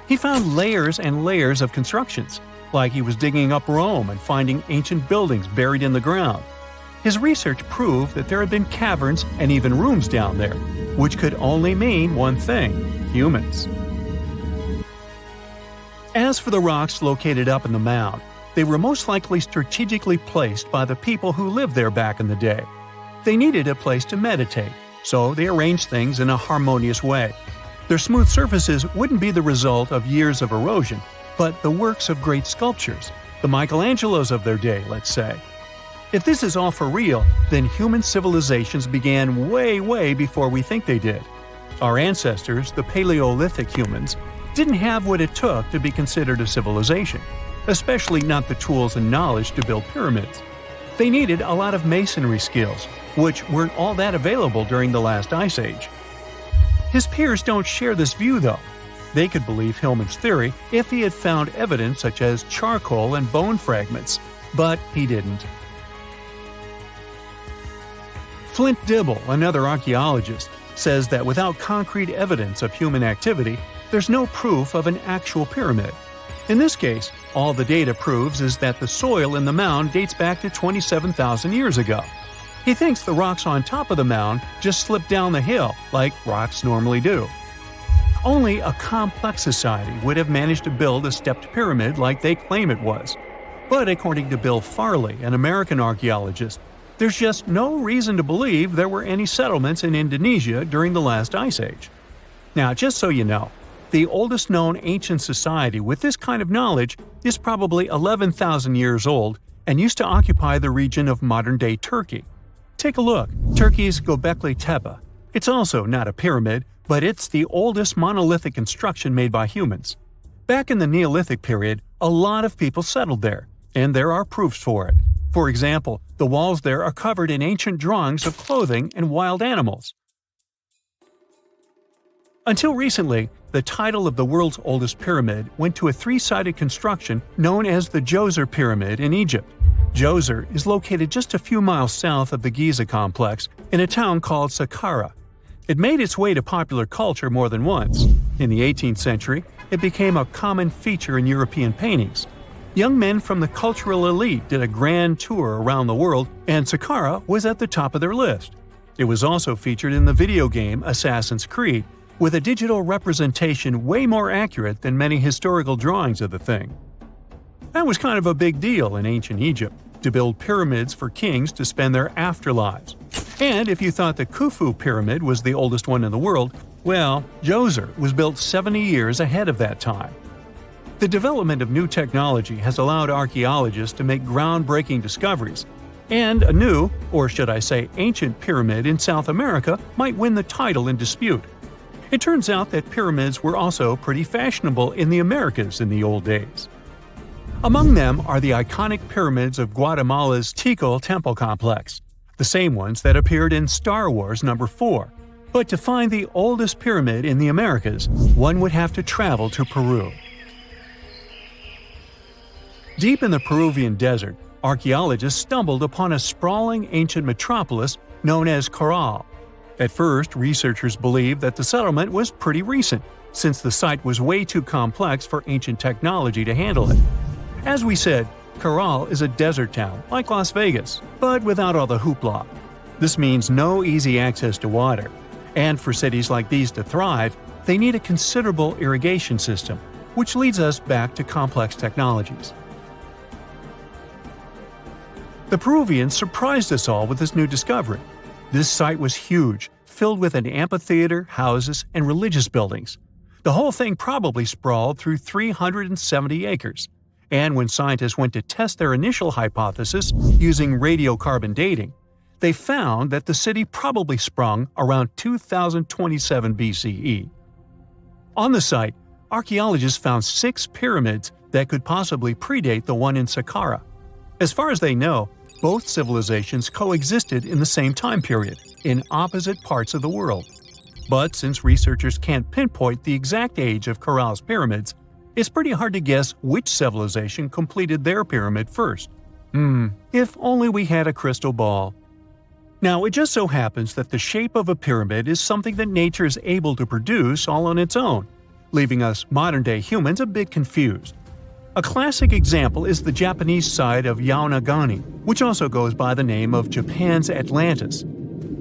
He found layers and layers of constructions, like he was digging up Rome and finding ancient buildings buried in the ground. His research proved that there had been caverns and even rooms down there, which could only mean one thing: humans. As for the rocks located up in the mound, they were most likely strategically placed by the people who lived there back in the day. They needed a place to meditate, so they arranged things in a harmonious way. Their smooth surfaces wouldn't be the result of years of erosion, but the works of great sculptures, the Michelangelos of their day, let's say. If this is all for real, then human civilizations began way before we think they did. Our ancestors, the Paleolithic humans, didn't have what it took to be considered a civilization, especially not the tools and knowledge to build pyramids. They needed a lot of masonry skills, which weren't all that available during the last ice age. His peers don't share this view though. They could believe Hillman's theory if he had found evidence such as charcoal and bone fragments, but he didn't. Flint Dibble, another archaeologist, says that without concrete evidence of human activity, there's no proof of an actual pyramid. In this case, all the data proves is that the soil in the mound dates back to 27,000 years ago. He thinks the rocks on top of the mound just slipped down the hill, like rocks normally do. Only a complex society would have managed to build a stepped pyramid like they claim it was. But according to Bill Farley, an American archaeologist, there's just no reason to believe there were any settlements in Indonesia during the last ice age. Now, just so you know, the oldest known ancient society with this kind of knowledge is probably 11,000 years old and used to occupy the region of modern-day Turkey. Take a look, Turkey's Göbekli Tepe. It's also not a pyramid, but it's the oldest monolithic construction made by humans. Back in the Neolithic period, a lot of people settled there, and there are proofs for it. For example, the walls there are covered in ancient drawings of clothing and wild animals. Until recently, the title of the world's oldest pyramid went to a three-sided construction known as the Djoser Pyramid in Egypt. Djoser is located just a few miles south of the Giza complex in a town called Saqqara. It made its way to popular culture more than once. In the 18th century, it became a common feature in European paintings. Young men from the cultural elite did a grand tour around the world, and Saqqara was at the top of their list. It was also featured in the video game Assassin's Creed, with a digital representation way more accurate than many historical drawings of the thing. That was kind of a big deal in ancient Egypt, to build pyramids for kings to spend their afterlives. And if you thought the Khufu pyramid was the oldest one in the world, well, Djoser was built 70 years ahead of that time. The development of new technology has allowed archaeologists to make groundbreaking discoveries, and a new, or should I say ancient pyramid in South America might win the title in dispute. It turns out that pyramids were also pretty fashionable in the Americas in the old days. Among them are the iconic pyramids of Guatemala's Tikal temple complex, the same ones that appeared in Star Wars No. 4. But to find the oldest pyramid in the Americas, one would have to travel to Peru. Deep in the Peruvian desert, archaeologists stumbled upon a sprawling ancient metropolis known as Caral. At first, researchers believed that the settlement was pretty recent, since the site was way too complex for ancient technology to handle it. As we said, Caral is a desert town, like Las Vegas, but without all the hoopla. This means no easy access to water. And for cities like these to thrive, they need a considerable irrigation system, which leads us back to complex technologies. The Peruvians surprised us all with this new discovery. This site was huge, filled with an amphitheater, houses, and religious buildings. The whole thing probably sprawled through 370 acres. And when scientists went to test their initial hypothesis using radiocarbon dating, they found that the city probably sprung around 2027 BCE. On the site, archaeologists found 6 pyramids that could possibly predate the one in Saqqara. As far as they know, both civilizations coexisted in the same time period, in opposite parts of the world. But since researchers can't pinpoint the exact age of Caral's pyramids, it's pretty hard to guess which civilization completed their pyramid first. If only we had a crystal ball. Now, it just so happens that the shape of a pyramid is something that nature is able to produce all on its own, leaving us modern-day humans a bit confused. A classic example is the Japanese side of Yaonagani, which also goes by the name of Japan's Atlantis.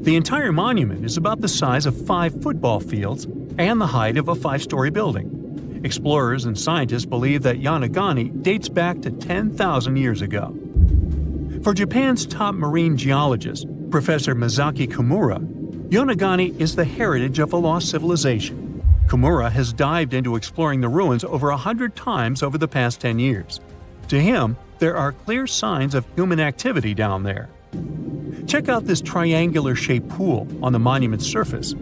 The entire monument is about the size of 5 football fields and the height of a 5-story building. Explorers and scientists believe that Yaonagani dates back to 10,000 years ago. For Japan's top marine geologist, Professor Masaki Kimura, Yaonagani is the heritage of a lost civilization. Kimura has dived into exploring the ruins over 100 times over the past 10 years. To him, there are clear signs of human activity down there. Check out this triangular-shaped pool on the monument's surface.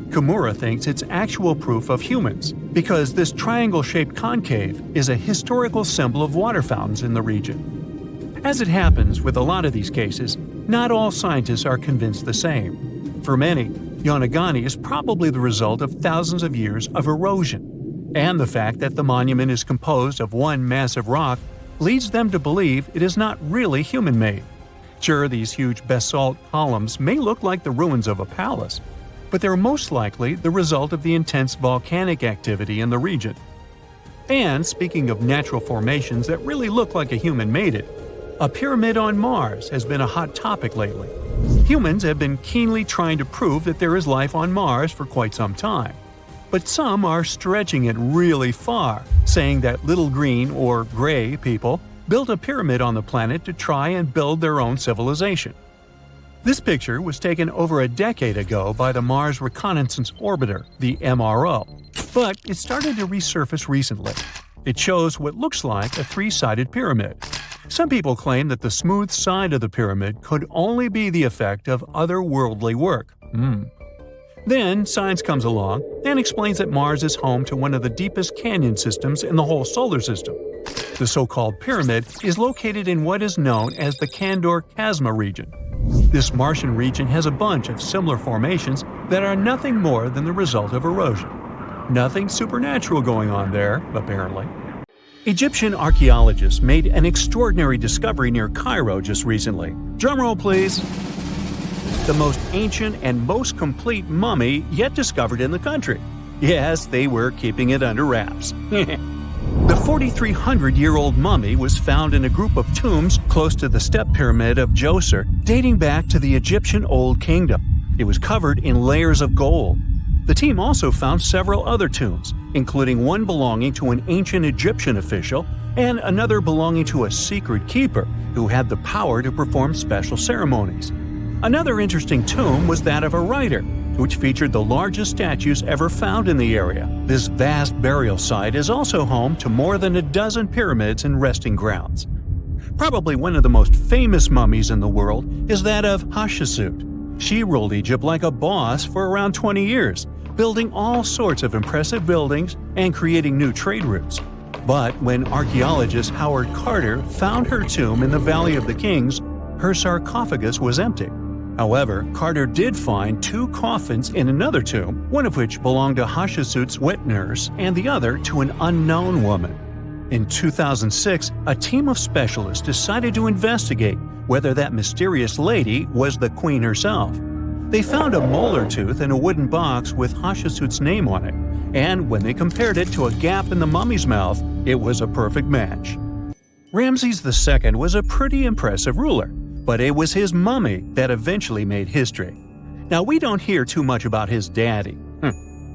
Kimura thinks it's actual proof of humans, because this triangle-shaped concave is a historical symbol of water fountains in the region. As it happens with a lot of these cases, not all scientists are convinced the same. For many, Yaonagani is probably the result of thousands of years of erosion, and the fact that the monument is composed of one massive rock leads them to believe it is not really human-made. Sure, these huge basalt columns may look like the ruins of a palace, but they're most likely the result of the intense volcanic activity in the region. And speaking of natural formations that really look like a human made it, a pyramid on Mars has been a hot topic lately. Humans have been keenly trying to prove that there is life on Mars for quite some time. But some are stretching it really far, saying that little green or gray people built a pyramid on the planet to try and build their own civilization. This picture was taken over a decade ago by the Mars Reconnaissance Orbiter, the MRO, but it started to resurface recently. It shows what looks like a 3-sided pyramid. Some people claim that the smooth side of the pyramid could only be the effect of otherworldly work. Then science comes along and explains that Mars is home to one of the deepest canyon systems in the whole solar system. The so-called pyramid is located in what is known as the Kandor-Chasma region. This Martian region has a bunch of similar formations that are nothing more than the result of erosion. Nothing supernatural going on there, apparently. Egyptian archaeologists made an extraordinary discovery near Cairo just recently. Drumroll, please. The most ancient and most complete mummy yet discovered in the country. Yes, they were keeping it under wraps. The 4,300-year-old mummy was found in a group of tombs close to the step pyramid of Djoser, dating back to the Egyptian Old Kingdom. It was covered in layers of gold. The team also found several other tombs, including one belonging to an ancient Egyptian official and another belonging to a secret keeper who had the power to perform special ceremonies. Another interesting tomb was that of a writer, which featured the largest statues ever found in the area. This vast burial site is also home to more than a dozen pyramids and resting grounds. Probably one of the most famous mummies in the world is that of Hatshepsut. She ruled Egypt like a boss for around 20 years, building all sorts of impressive buildings and creating new trade routes. But when archaeologist Howard Carter found her tomb in the Valley of the Kings, her sarcophagus was empty. However, Carter did find 2 coffins in another tomb, one of which belonged to Hatshepsut's wet nurse and the other to an unknown woman. In 2006, a team of specialists decided to investigate whether that mysterious lady was the queen herself. They found a molar tooth in a wooden box with Hatshepsut's name on it, and when they compared it to a gap in the mummy's mouth, it was a perfect match. Ramses II was a pretty impressive ruler, but it was his mummy that eventually made history. Now, we don't hear too much about his daddy.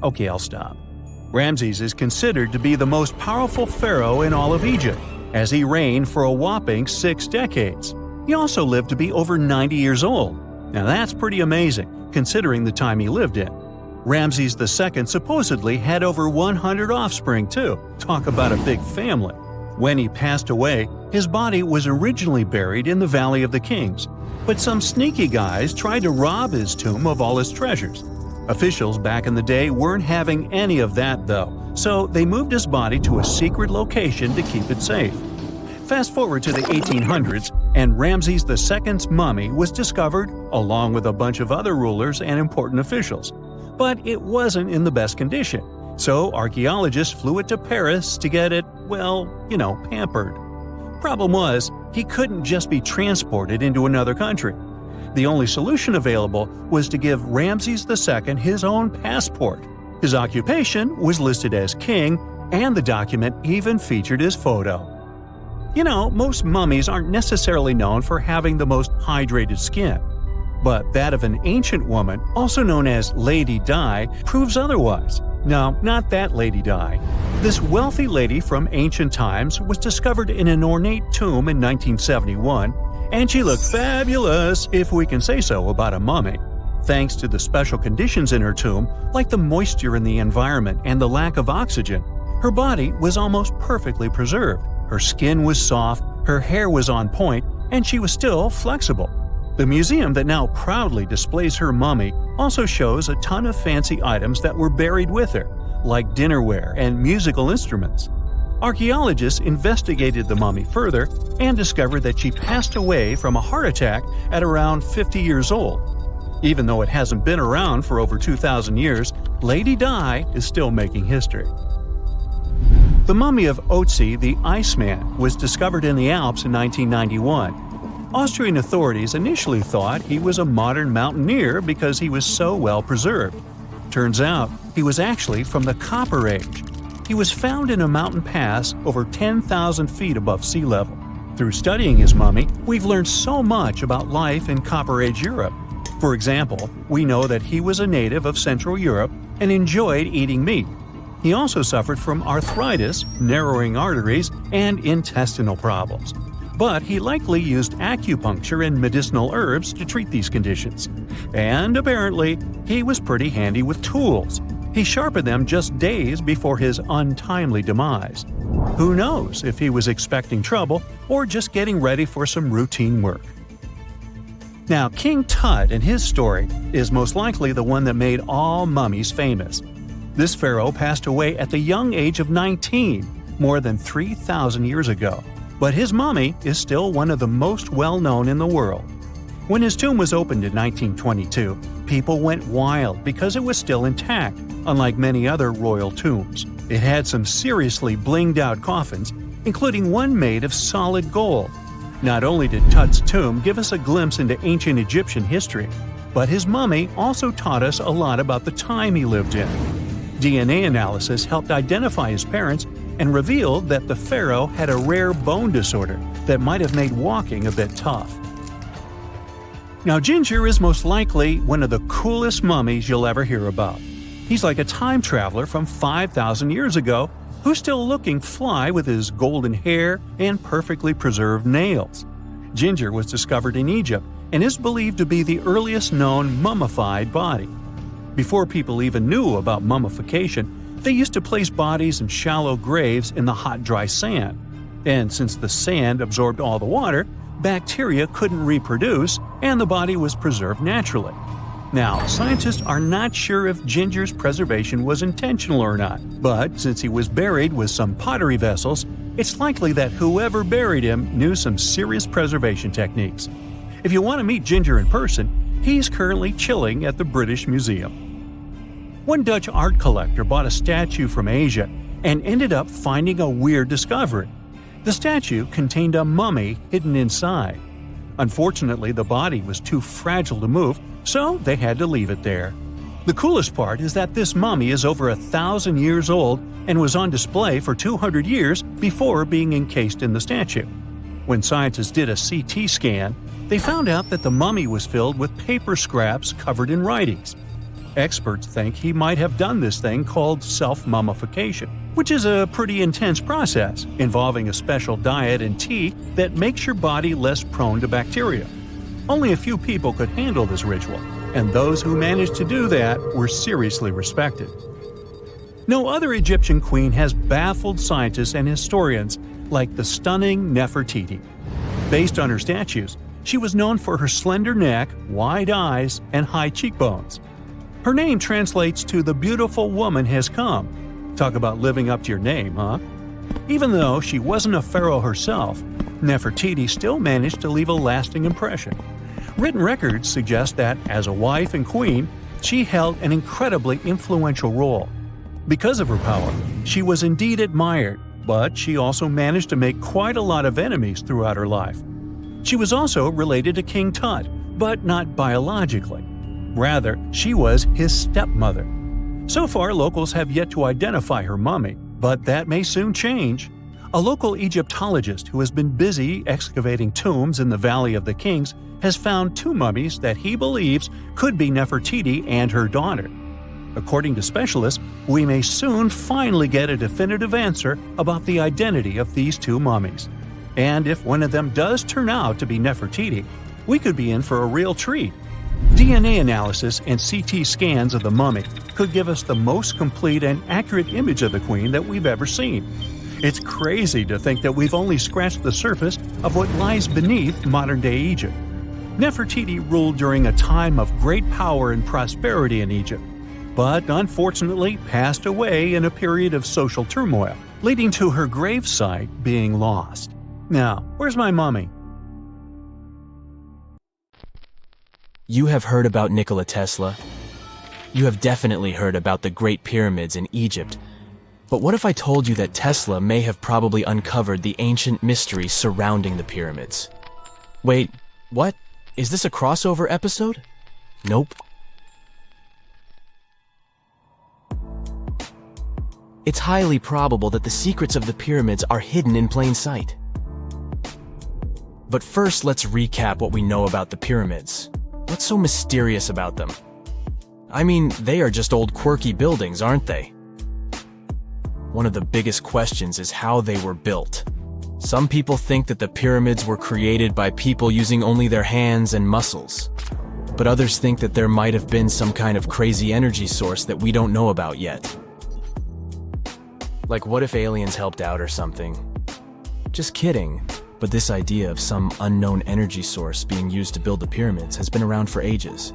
Okay, I'll stop. Ramses is considered to be the most powerful pharaoh in all of Egypt, as he reigned for a whopping 6 decades. He also lived to be over 90 years old. Now that's pretty amazing, considering the time he lived in. Ramses II supposedly had over 100 offspring too. Talk about a big family. When he passed away, his body was originally buried in the Valley of the Kings, but some sneaky guys tried to rob his tomb of all his treasures. Officials back in the day weren't having any of that though, so they moved his body to a secret location to keep it safe. Fast forward to the 1800s, and Ramses II's mummy was discovered along with a bunch of other rulers and important officials. But it wasn't in the best condition, so archaeologists flew it to Paris to get it, pampered. Problem was, he couldn't just be transported into another country. The only solution available was to give Ramses II his own passport. His occupation was listed as king, and the document even featured his photo. Most mummies aren't necessarily known for having the most hydrated skin. But that of an ancient woman, also known as Lady Di, proves otherwise. No, not that Lady Di. This wealthy lady from ancient times was discovered in an ornate tomb in 1971, and she looked fabulous, if we can say so about a mummy. Thanks to the special conditions in her tomb, like the moisture in the environment and the lack of oxygen, her body was almost perfectly preserved. Her skin was soft, her hair was on point, and she was still flexible. The museum that now proudly displays her mummy also shows a ton of fancy items that were buried with her, like dinnerware and musical instruments. Archaeologists investigated the mummy further and discovered that she passed away from a heart attack at around 50 years old. Even though it hasn't been around for over 2,000 years, Lady Di is still making history. The mummy of Otzi the Iceman was discovered in the Alps in 1991. Austrian authorities initially thought he was a modern mountaineer because he was so well preserved. Turns out, he was actually from the Copper Age. He was found in a mountain pass over 10,000 feet above sea level. Through studying his mummy, we've learned so much about life in Copper Age Europe. For example, we know that he was a native of Central Europe and enjoyed eating meat. He also suffered from arthritis, narrowing arteries, and intestinal problems. But he likely used acupuncture and medicinal herbs to treat these conditions. And apparently, he was pretty handy with tools. He sharpened them just days before his untimely demise. Who knows if he was expecting trouble or just getting ready for some routine work. Now, King Tut and his story is most likely the one that made all mummies famous. This pharaoh passed away at the young age of 19, more than 3,000 years ago, but his mummy is still one of the most well-known in the world. When his tomb was opened in 1922, people went wild because it was still intact, unlike many other royal tombs. It had some seriously blinged-out coffins, including one made of solid gold. Not only did Tut's tomb give us a glimpse into ancient Egyptian history, but his mummy also taught us a lot about the time he lived in. DNA analysis helped identify his parents and revealed that the pharaoh had a rare bone disorder that might have made walking a bit tough. Now, Ginger is most likely one of the coolest mummies you'll ever hear about. He's like a time traveler from 5,000 years ago who's still looking fly with his golden hair and perfectly preserved nails. Ginger was discovered in Egypt and is believed to be the earliest known mummified body. Before people even knew about mummification, they used to place bodies in shallow graves in the hot, dry sand. And since the sand absorbed all the water, bacteria couldn't reproduce and the body was preserved naturally. Now, scientists are not sure if Ginger's preservation was intentional or not, but since he was buried with some pottery vessels, it's likely that whoever buried him knew some serious preservation techniques. If you want to meet Ginger in person, he's currently chilling at the British Museum. One Dutch art collector bought a statue from Asia and ended up finding a weird discovery. The statue contained a mummy hidden inside. Unfortunately, the body was too fragile to move, so they had to leave it there. The coolest part is that this mummy is over 1,000 years old and was on display for 200 years before being encased in the statue. When scientists did a CT scan, they found out that the mummy was filled with paper scraps covered in writings. Experts think he might have done this thing called self-mummification, which is a pretty intense process involving a special diet and tea that makes your body less prone to bacteria. Only a few people could handle this ritual, and those who managed to do that were seriously respected. No other Egyptian queen has baffled scientists and historians like the stunning Nefertiti. Based on her statues, she was known for her slender neck, wide eyes, and high cheekbones. Her name translates to "the beautiful woman has come." Talk about living up to your name, huh? Even though she wasn't a pharaoh herself, Nefertiti still managed to leave a lasting impression. Written records suggest that, as a wife and queen, she held an incredibly influential role. Because of her power, she was indeed admired, but she also managed to make quite a lot of enemies throughout her life. She was also related to King Tut, but not biologically. Rather, she was his stepmother. So far, locals have yet to identify her mummy, but that may soon change. A local Egyptologist who has been busy excavating tombs in the Valley of the Kings has found two mummies that he believes could be Nefertiti and her daughter. According to specialists, we may soon finally get a definitive answer about the identity of these two mummies. And if one of them does turn out to be Nefertiti, we could be in for a real treat. DNA analysis and CT scans of the mummy could give us the most complete and accurate image of the queen that we've ever seen. It's crazy to think that we've only scratched the surface of what lies beneath modern-day Egypt. Nefertiti ruled during a time of great power and prosperity in Egypt, but unfortunately passed away in a period of social turmoil, leading to her gravesite being lost. Now, where's my mummy? You have heard about Nikola Tesla. You have definitely heard about the Great Pyramids in Egypt. But what if I told you that Tesla may have probably uncovered the ancient mystery surrounding the pyramids? Wait, what? Is this a crossover episode? Nope. It's highly probable that the secrets of the pyramids are hidden in plain sight. But first, let's recap what we know about the pyramids. What's so mysterious about them? I mean, they are just old quirky buildings, aren't they? One of the biggest questions is how they were built. Some people think that the pyramids were created by people using only their hands and muscles. But others think that there might have been some kind of crazy energy source that we don't know about yet. Like, what if aliens helped out or something? Just kidding. But this idea of some unknown energy source being used to build the pyramids has been around for ages.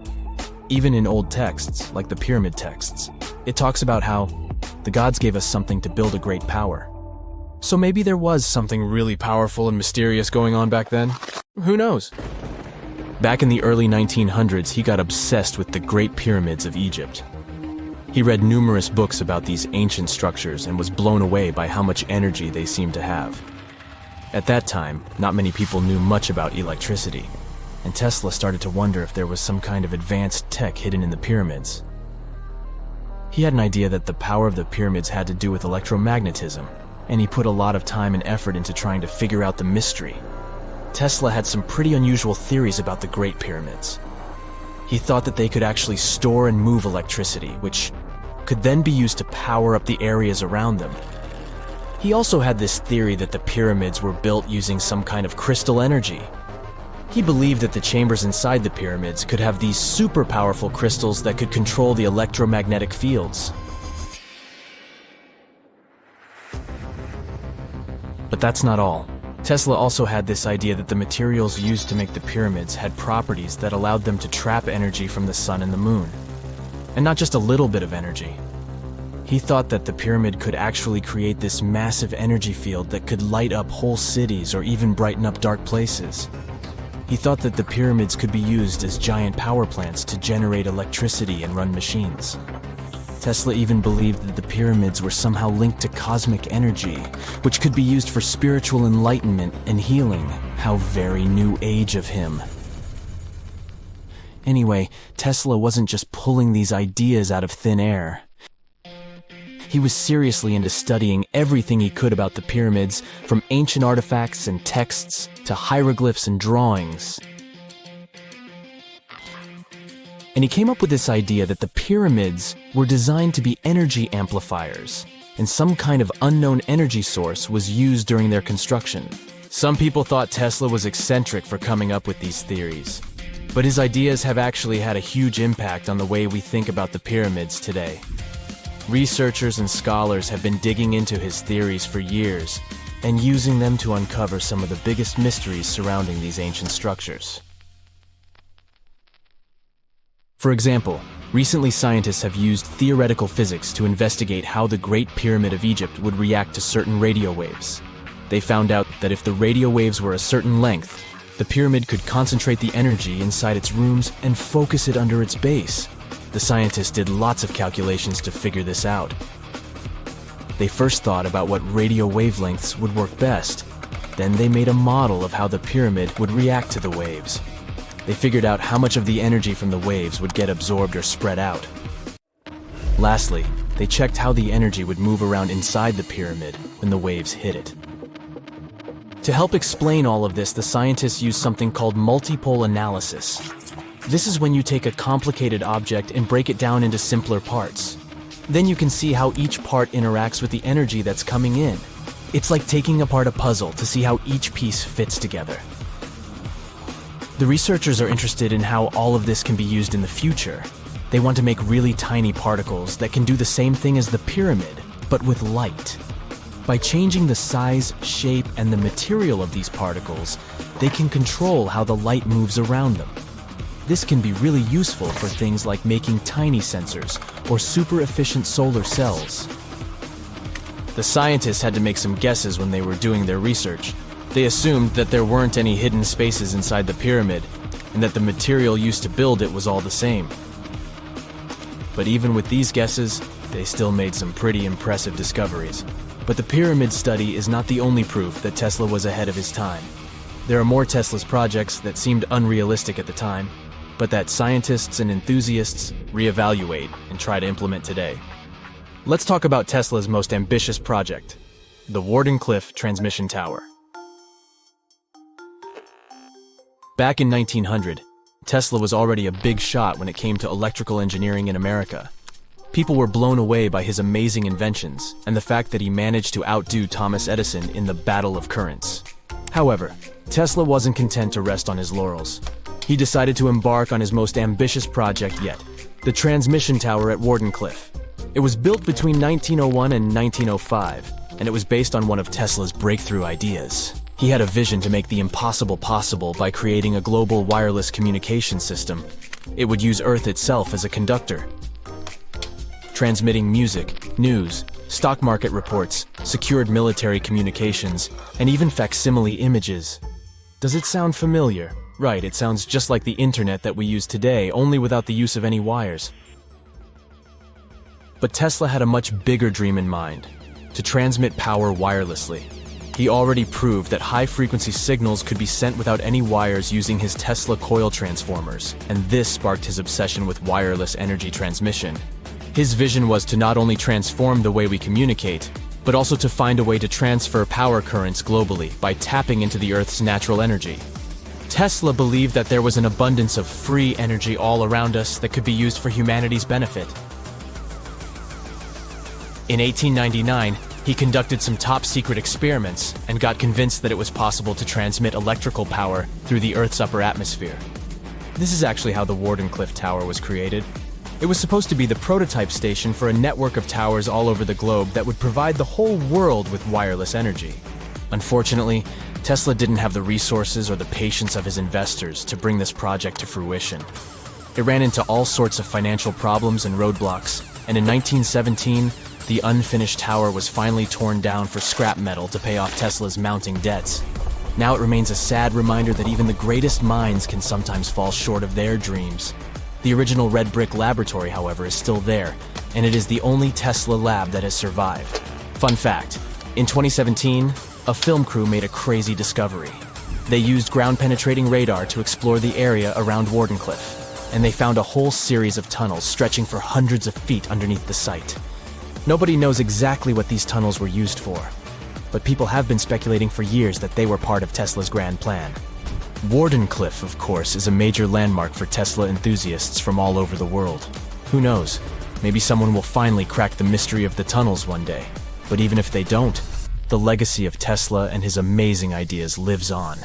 Even in old texts, like the pyramid texts, it talks about how the gods gave us something to build a great power. So maybe there was something really powerful and mysterious going on back then? Who knows? Back in the early 1900s, he got obsessed with the Great Pyramids of Egypt. He read numerous books about these ancient structures and was blown away by how much energy they seemed to have. At that time, not many people knew much about electricity, and Tesla started to wonder if there was some kind of advanced tech hidden in the pyramids. He had an idea that the power of the pyramids had to do with electromagnetism, and he put a lot of time and effort into trying to figure out the mystery. Tesla had some pretty unusual theories about the Great Pyramids. He thought that they could actually store and move electricity, which could then be used to power up the areas around them. He also had this theory that the pyramids were built using some kind of crystal energy. He believed that the chambers inside the pyramids could have these super powerful crystals that could control the electromagnetic fields. But that's not all. Tesla also had this idea that the materials used to make the pyramids had properties that allowed them to trap energy from the sun and the moon. And not just a little bit of energy. He thought that the pyramid could actually create this massive energy field that could light up whole cities or even brighten up dark places. He thought that the pyramids could be used as giant power plants to generate electricity and run machines. Tesla even believed that the pyramids were somehow linked to cosmic energy, which could be used for spiritual enlightenment and healing. How very new age of him. Anyway, Tesla wasn't just pulling these ideas out of thin air. He was seriously into studying everything he could about the pyramids, from ancient artifacts and texts to hieroglyphs and drawings. And he came up with this idea that the pyramids were designed to be energy amplifiers, and some kind of unknown energy source was used during their construction. Some people thought Tesla was eccentric for coming up with these theories, but his ideas have actually had a huge impact on the way we think about the pyramids today. Researchers and scholars have been digging into his theories for years and using them to uncover some of the biggest mysteries surrounding these ancient structures. For example, recently scientists have used theoretical physics to investigate how the Great Pyramid of Egypt would react to certain radio waves. They found out that if the radio waves were a certain length, the pyramid could concentrate the energy inside its rooms and focus it under its base. The scientists did lots of calculations to figure this out. They first thought about what radio wavelengths would work best. Then they made a model of how the pyramid would react to the waves. They figured out how much of the energy from the waves would get absorbed or spread out. Lastly, they checked how the energy would move around inside the pyramid when the waves hit it. To help explain all of this, the scientists used something called multipole analysis. This is when you take a complicated object and break it down into simpler parts. Then you can see how each part interacts with the energy that's coming in. It's like taking apart a puzzle to see how each piece fits together. The researchers are interested in how all of this can be used in the future. They want to make really tiny particles that can do the same thing as the pyramid, but with light. By changing the size, shape, and the material of these particles, they can control how the light moves around them. This can be really useful for things like making tiny sensors or super efficient solar cells. The scientists had to make some guesses when they were doing their research. They assumed that there weren't any hidden spaces inside the pyramid, and that the material used to build it was all the same. But even with these guesses, they still made some pretty impressive discoveries. But the pyramid study is not the only proof that Tesla was ahead of his time. There are more Tesla's projects that seemed unrealistic at the time, but that scientists and enthusiasts reevaluate and try to implement today. Let's talk about Tesla's most ambitious project, the Wardenclyffe Transmission Tower. Back in 1900, Tesla was already a big shot when it came to electrical engineering in America. People were blown away by his amazing inventions and the fact that he managed to outdo Thomas Edison in the battle of currents. However, Tesla wasn't content to rest on his laurels. He decided to embark on his most ambitious project yet, the transmission tower at Wardenclyffe. It was built between 1901 and 1905, and it was based on one of Tesla's breakthrough ideas. He had a vision to make the impossible possible by creating a global wireless communication system. It would use Earth itself as a conductor, transmitting music, news, stock market reports, secured military communications, and even facsimile images. Does it sound familiar? Right, it sounds just like the internet that we use today, only without the use of any wires. But Tesla had a much bigger dream in mind: to transmit power wirelessly. He already proved that high-frequency signals could be sent without any wires using his Tesla coil transformers, and this sparked his obsession with wireless energy transmission. His vision was to not only transform the way we communicate, but also to find a way to transfer power currents globally by tapping into the Earth's natural energy. Tesla believed that there was an abundance of free energy all around us that could be used for humanity's benefit. In 1899, he conducted some top-secret experiments and got convinced that it was possible to transmit electrical power through the Earth's upper atmosphere. This is actually how the Wardenclyffe Tower was created. It was supposed to be the prototype station for a network of towers all over the globe that would provide the whole world with wireless energy. Unfortunately, Tesla didn't have the resources or the patience of his investors to bring this project to fruition. It ran into all sorts of financial problems and roadblocks, and in 1917, the unfinished tower was finally torn down for scrap metal to pay off Tesla's mounting debts. Now it remains a sad reminder that even the greatest minds can sometimes fall short of their dreams. The original red brick laboratory, however, is still there, and it is the only Tesla lab that has survived. Fun fact, in 2017, a film crew made a crazy discovery. They used ground-penetrating radar to explore the area around Wardenclyffe, and they found a whole series of tunnels stretching for hundreds of feet underneath the site. Nobody knows exactly what these tunnels were used for, but people have been speculating for years that they were part of Tesla's grand plan. Wardenclyffe, of course, is a major landmark for Tesla enthusiasts from all over the world. Who knows? Maybe someone will finally crack the mystery of the tunnels one day. But even if they don't, the legacy of Tesla and his amazing ideas lives on.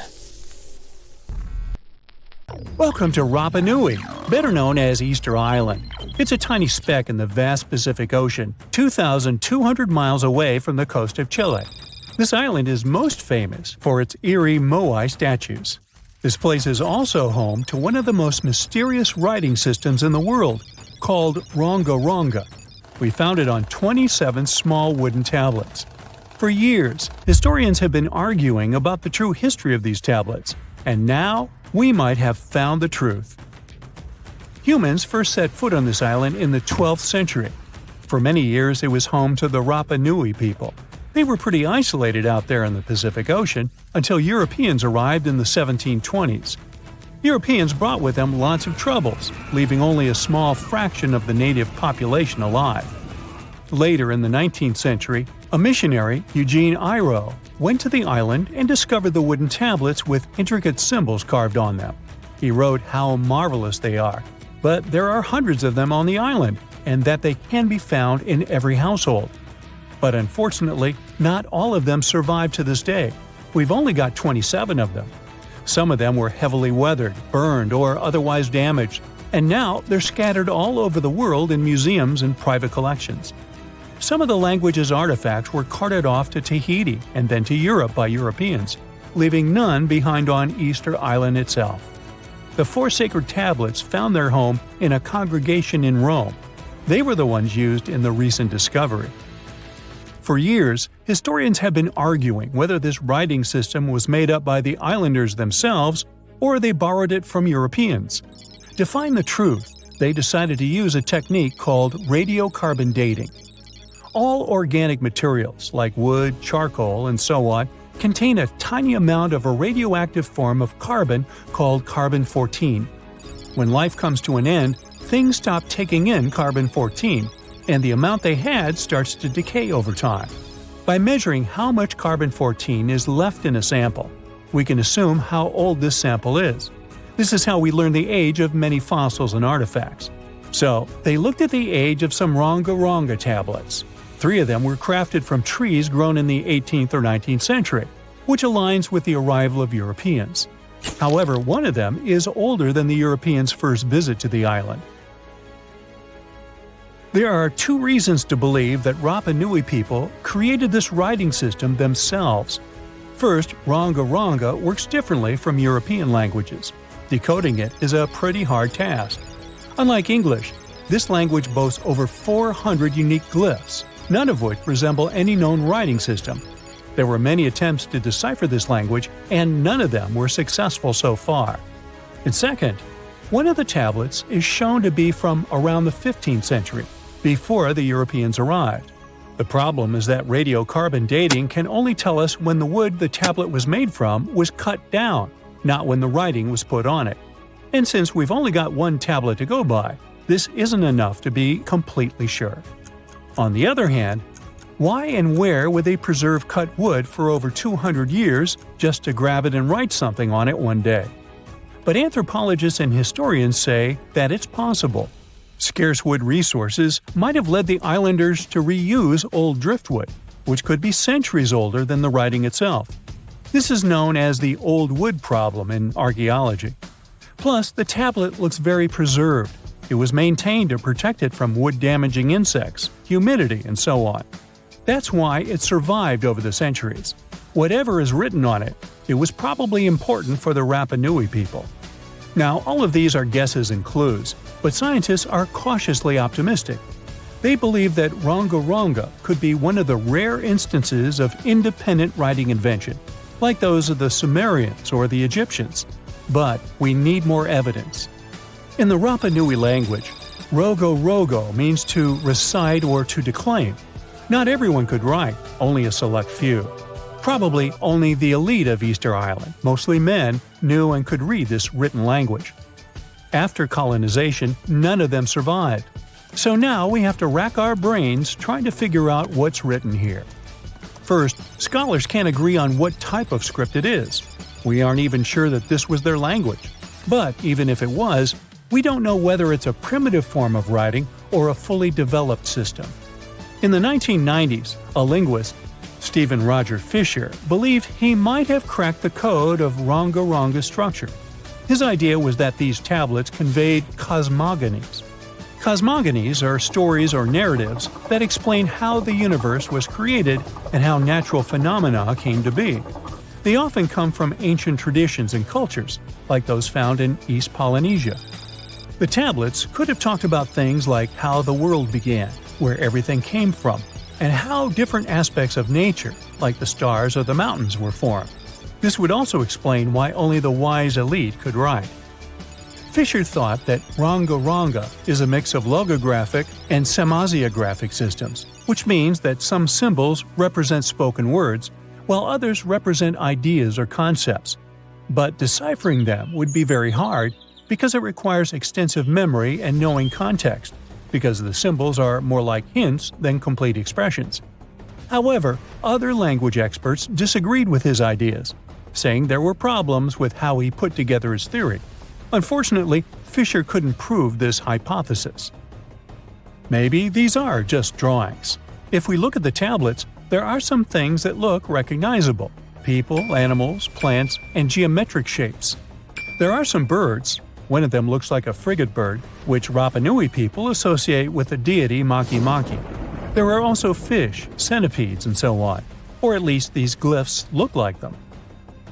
Welcome to Rapa Nui, better known as Easter Island. It's a tiny speck in the vast Pacific Ocean, 2,200 miles away from the coast of Chile. This island is most famous for its eerie moai statues. This place is also home to one of the most mysterious writing systems in the world, called Ronga Ronga. We found it on 27 small wooden tablets. For years, historians have been arguing about the true history of these tablets, and now we might have found the truth. Humans first set foot on this island in the 12th century. For many years, it was home to the Rapa Nui people. They were pretty isolated out there in the Pacific Ocean until Europeans arrived in the 1720s. Europeans brought with them lots of troubles, leaving only a small fraction of the native population alive. Later in the 19th century, a missionary, Eugene Iro, went to the island and discovered the wooden tablets with intricate symbols carved on them. He wrote how marvelous they are, but there are hundreds of them on the island, and that they can be found in every household. But unfortunately, not all of them survive to this day. We've only got 27 of them. Some of them were heavily weathered, burned, or otherwise damaged, and now they're scattered all over the world in museums and private collections. Some of the language's artifacts were carted off to Tahiti and then to Europe by Europeans, leaving none behind on Easter Island itself. The 4 sacred tablets found their home in a congregation in Rome. They were the ones used in the recent discovery. For years, historians have been arguing whether this writing system was made up by the islanders themselves or they borrowed it from Europeans. To find the truth, they decided to use a technique called radiocarbon dating. All organic materials like wood, charcoal, and so on contain a tiny amount of a radioactive form of carbon called carbon-14. When life comes to an end, things stop taking in carbon-14, and the amount they had starts to decay over time. By measuring how much carbon-14 is left in a sample, we can assume how old this sample is. This is how we learn the age of many fossils and artifacts. So, they looked at the age of some Ronga Ronga tablets. 3 of them were crafted from trees grown in the 18th or 19th century, which aligns with the arrival of Europeans. However, one of them is older than the Europeans' first visit to the island. There are 2 reasons to believe that Rapa Nui people created this writing system themselves. First, Ronga works differently from European languages. Decoding it is a pretty hard task. Unlike English, this language boasts over 400 unique glyphs, none of which resemble any known writing system. There were many attempts to decipher this language, and none of them were successful so far. And second, one of the tablets is shown to be from around the 15th century, before the Europeans arrived. The problem is that radiocarbon dating can only tell us when the wood the tablet was made from was cut down, not when the writing was put on it. And since we've only got one tablet to go by, this isn't enough to be completely sure. On the other hand, why and where would they preserve cut wood for over 200 years just to grab it and write something on it one day? But anthropologists and historians say that it's possible. Scarce wood resources might have led the islanders to reuse old driftwood, which could be centuries older than the writing itself. This is known as the old wood problem in archaeology. Plus, the tablet looks very preserved. It was maintained to protect it from wood-damaging insects, humidity, and so on. That's why it survived over the centuries. Whatever is written on it, it was probably important for the Rapa Nui people. Now, all of these are guesses and clues, but scientists are cautiously optimistic. They believe that Ronga could be one of the rare instances of independent writing invention, like those of the Sumerians or the Egyptians. But we need more evidence. In the Rapa Nui language, rogo means to recite or to declaim. Not everyone could write, only a select few. Probably only the elite of Easter Island, mostly men, knew and could read this written language. After colonization, none of them survived. So now we have to rack our brains trying to figure out what's written here. First, scholars can't agree on what type of script it is. We aren't even sure that this was their language. But even if it was, we don't know whether it's a primitive form of writing or a fully developed system. In the 1990s, a linguist, Stephen Roger Fisher, believed he might have cracked the code of Ronga structure. His idea was that these tablets conveyed cosmogonies. Cosmogonies are stories or narratives that explain how the universe was created and how natural phenomena came to be. They often come from ancient traditions and cultures, like those found in East Polynesia. The tablets could have talked about things like how the world began, where everything came from, and how different aspects of nature, like the stars or the mountains, were formed. This would also explain why only the wise elite could write. Fisher thought that Ronga is a mix of logographic and semasiographic systems, which means that some symbols represent spoken words, while others represent ideas or concepts. But deciphering them would be very hard because it requires extensive memory and knowing context, because the symbols are more like hints than complete expressions. However, other language experts disagreed with his ideas, saying there were problems with how he put together his theory. Unfortunately, Fisher couldn't prove this hypothesis. Maybe these are just drawings. If we look at the tablets, there are some things that look recognizable: people, animals, plants, and geometric shapes. There are some birds. One of them looks like a frigate bird, which Rapa Nui people associate with the deity Maki Maki. There are also fish, centipedes, and so on, or at least these glyphs look like them.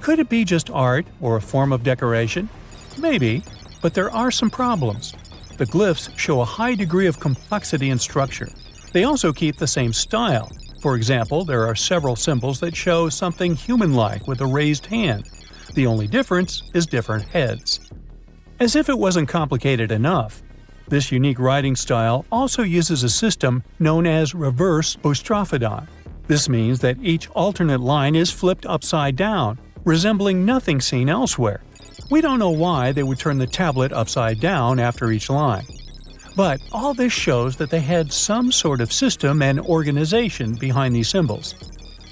Could it be just art or a form of decoration? Maybe, but there are some problems. The glyphs show a high degree of complexity and structure. They also keep the same style. For example, there are several symbols that show something human-like with a raised hand. The only difference is different heads. As if it wasn't complicated enough, this unique writing style also uses a system known as reverse boustrophodon. This means that each alternate line is flipped upside down, resembling nothing seen elsewhere. We don't know why they would turn the tablet upside down after each line. But all this shows that they had some sort of system and organization behind these symbols.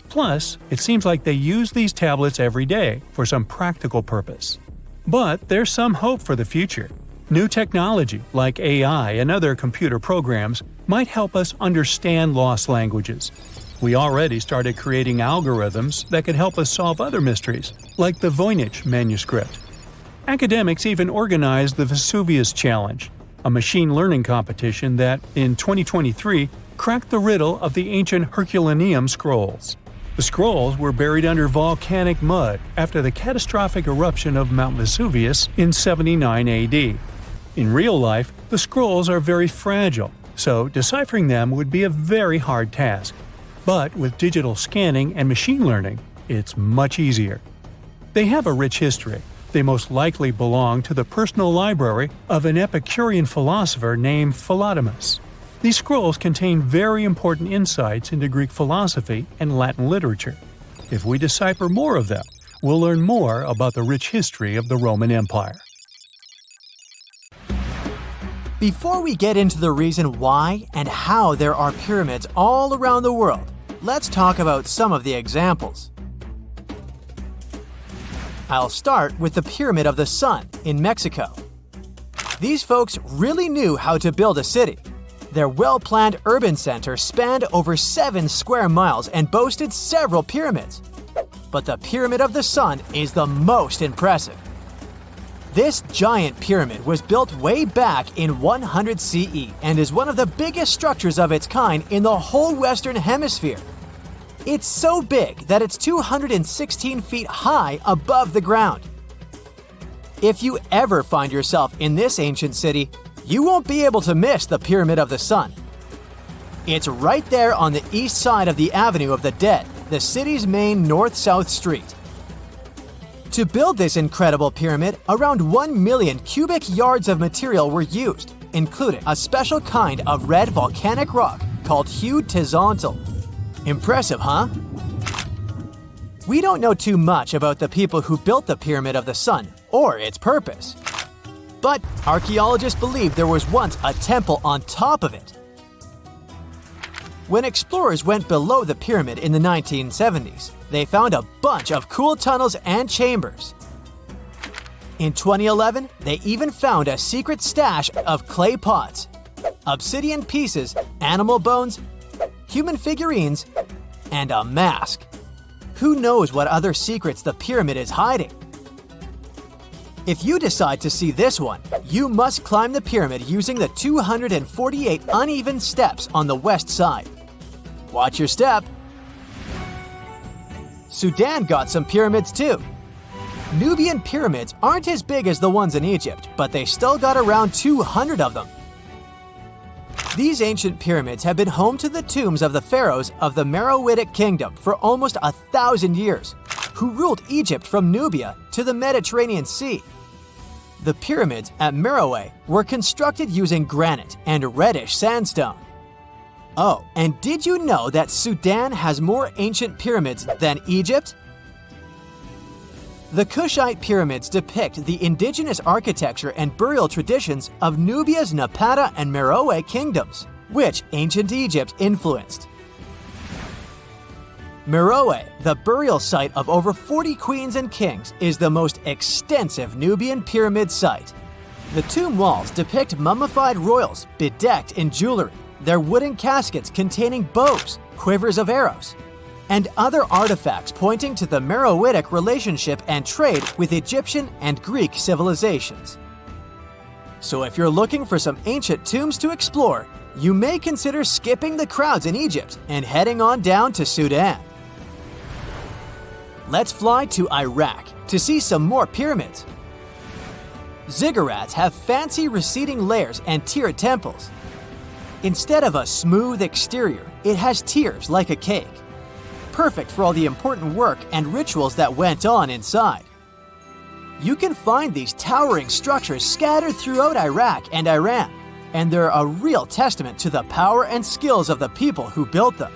Plus, it seems like they use these tablets every day for some practical purpose. But there's some hope for the future. New technology, like AI and other computer programs, might help us understand lost languages. We already started creating algorithms that could help us solve other mysteries, like the Voynich manuscript. Academics even organized the Vesuvius Challenge, a machine learning competition that, in 2023, cracked the riddle of the ancient Herculaneum scrolls. The scrolls were buried under volcanic mud after the catastrophic eruption of Mount Vesuvius in 79 AD. In real life, the scrolls are very fragile, so deciphering them would be a very hard task. But with digital scanning and machine learning, it's much easier. They have a rich history. They most likely belong to the personal library of an Epicurean philosopher named Philodemus. These scrolls contain very important insights into Greek philosophy and Latin literature. If we decipher more of them, we'll learn more about the rich history of the Roman Empire. Before we get into the reason why and how there are pyramids all around the world, let's talk about some of the examples. I'll start with the Pyramid of the Sun in Mexico. These folks really knew how to build a city. Their well-planned urban center spanned over 7 square miles and boasted several pyramids. But the Pyramid of the Sun is the most impressive. This giant pyramid was built way back in 100 CE and is one of the biggest structures of its kind in the whole Western Hemisphere. It's so big that it's 216 feet high above the ground. If you ever find yourself in this ancient city, you won't be able to miss the Pyramid of the Sun. It's right there on the east side of the Avenue of the Dead, the city's main north-south street. To build this incredible pyramid, around 1 million cubic yards of material were used, including a special kind of red volcanic rock called hued tezontle. Impressive, huh? We don't know too much about the people who built the Pyramid of the Sun or its purpose. But archaeologists believe there was once a temple on top of it. When explorers went below the pyramid in the 1970s, they found a bunch of cool tunnels and chambers. In 2011, they even found a secret stash of clay pots, obsidian pieces, animal bones, human figurines, and a mask. Who knows what other secrets the pyramid is hiding? If you decide to see this one, you must climb the pyramid using the 248 uneven steps on the west side. Watch your step. Sudan got some pyramids too. Nubian pyramids aren't as big as the ones in Egypt, but they still got around 200 of them. These ancient pyramids have been home to the tombs of the pharaohs of the Meroitic Kingdom for almost 1,000 years, who ruled Egypt from Nubia to the Mediterranean Sea. The pyramids at Meroe were constructed using granite and reddish sandstone. Oh, and did you know that Sudan has more ancient pyramids than Egypt? The Kushite pyramids depict the indigenous architecture and burial traditions of Nubia's Napata and Meroe kingdoms, which ancient Egypt influenced. Meroe, the burial site of over 40 queens and kings, is the most extensive Nubian pyramid site. The tomb walls depict mummified royals bedecked in jewelry, their wooden caskets containing bows, quivers of arrows, and other artifacts pointing to the Meroitic relationship and trade with Egyptian and Greek civilizations. So if you're looking for some ancient tombs to explore, you may consider skipping the crowds in Egypt and heading on down to Sudan. Let's fly to Iraq to see some more pyramids. Ziggurats have fancy receding layers and tiered temples. Instead of a smooth exterior, it has tiers like a cake. Perfect for all the important work and rituals that went on inside. You can find these towering structures scattered throughout Iraq and Iran, and they're a real testament to the power and skills of the people who built them.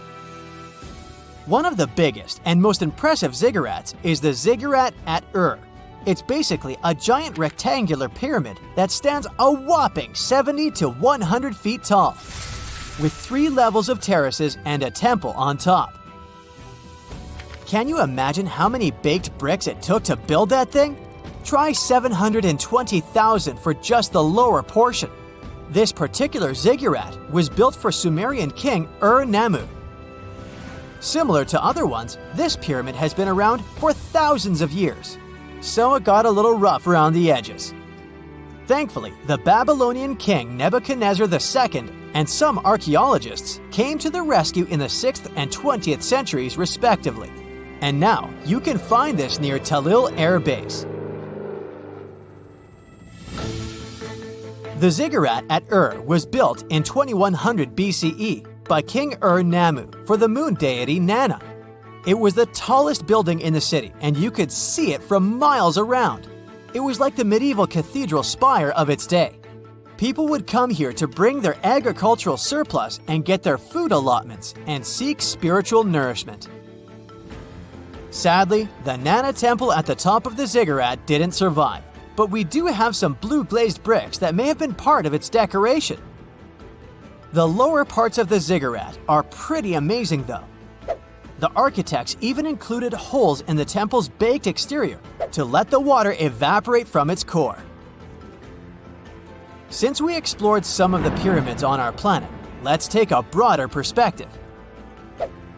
One of the biggest and most impressive ziggurats is the ziggurat at Ur. It's basically a giant rectangular pyramid that stands a whopping 70 to 100 feet tall, with 3 levels of terraces and a temple on top. Can you imagine how many baked bricks it took to build that thing? Try 720,000 for just the lower portion. This particular ziggurat was built for Sumerian king Ur-Nammu. Similar to other ones, this pyramid has been around for thousands of years, so it got a little rough around the edges. Thankfully, the Babylonian king Nebuchadnezzar II and some archaeologists came to the rescue in the 6th and 20th centuries respectively. And now, you can find this near Talil Air Base. The ziggurat at Ur was built in 2100 BCE by King Ur-Nammu for the moon deity Nana. It was the tallest building in the city, and you could see it from miles around. It was like the medieval cathedral spire of its day. People would come here to bring their agricultural surplus and get their food allotments and seek spiritual nourishment. Sadly, the Nana temple at the top of the ziggurat didn't survive, but we do have some blue glazed bricks that may have been part of its decoration. The lower parts of the ziggurat are pretty amazing though. The architects even included holes in the temple's baked exterior to let the water evaporate from its core. Since we explored some of the pyramids on our planet, let's take a broader perspective.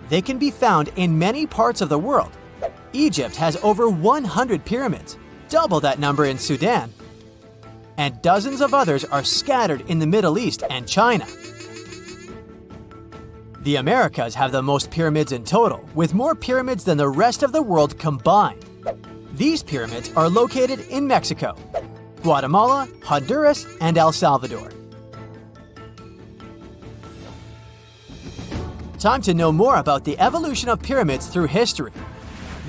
They can be found in many parts of the world. Egypt has over 100 pyramids, double that number in Sudan, and dozens of others are scattered in the Middle East and China. The Americas have the most pyramids in total, with more pyramids than the rest of the world combined. These pyramids are located in Mexico, Guatemala, Honduras, and El Salvador. Time to know more about the evolution of pyramids through history.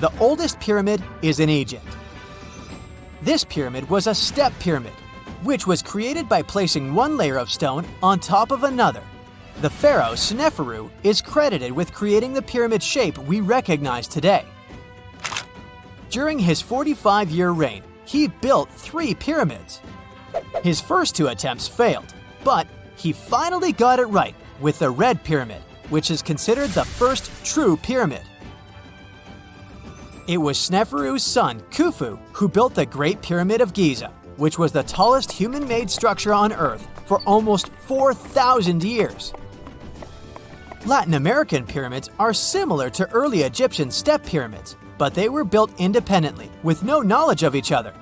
The oldest pyramid is in Egypt. This pyramid was a step pyramid, which was created by placing one layer of stone on top of another. The pharaoh Sneferu is credited with creating the pyramid shape we recognize today. During his 45-year reign, he built 3 pyramids. His first 2 attempts failed, but he finally got it right with the Red Pyramid, which is considered the first true pyramid. It was Sneferu's son, Khufu, who built the Great Pyramid of Giza, which was the tallest human-made structure on Earth for almost 4,000 years. Latin American pyramids are similar to early Egyptian step pyramids, but they were built independently with no knowledge of each other.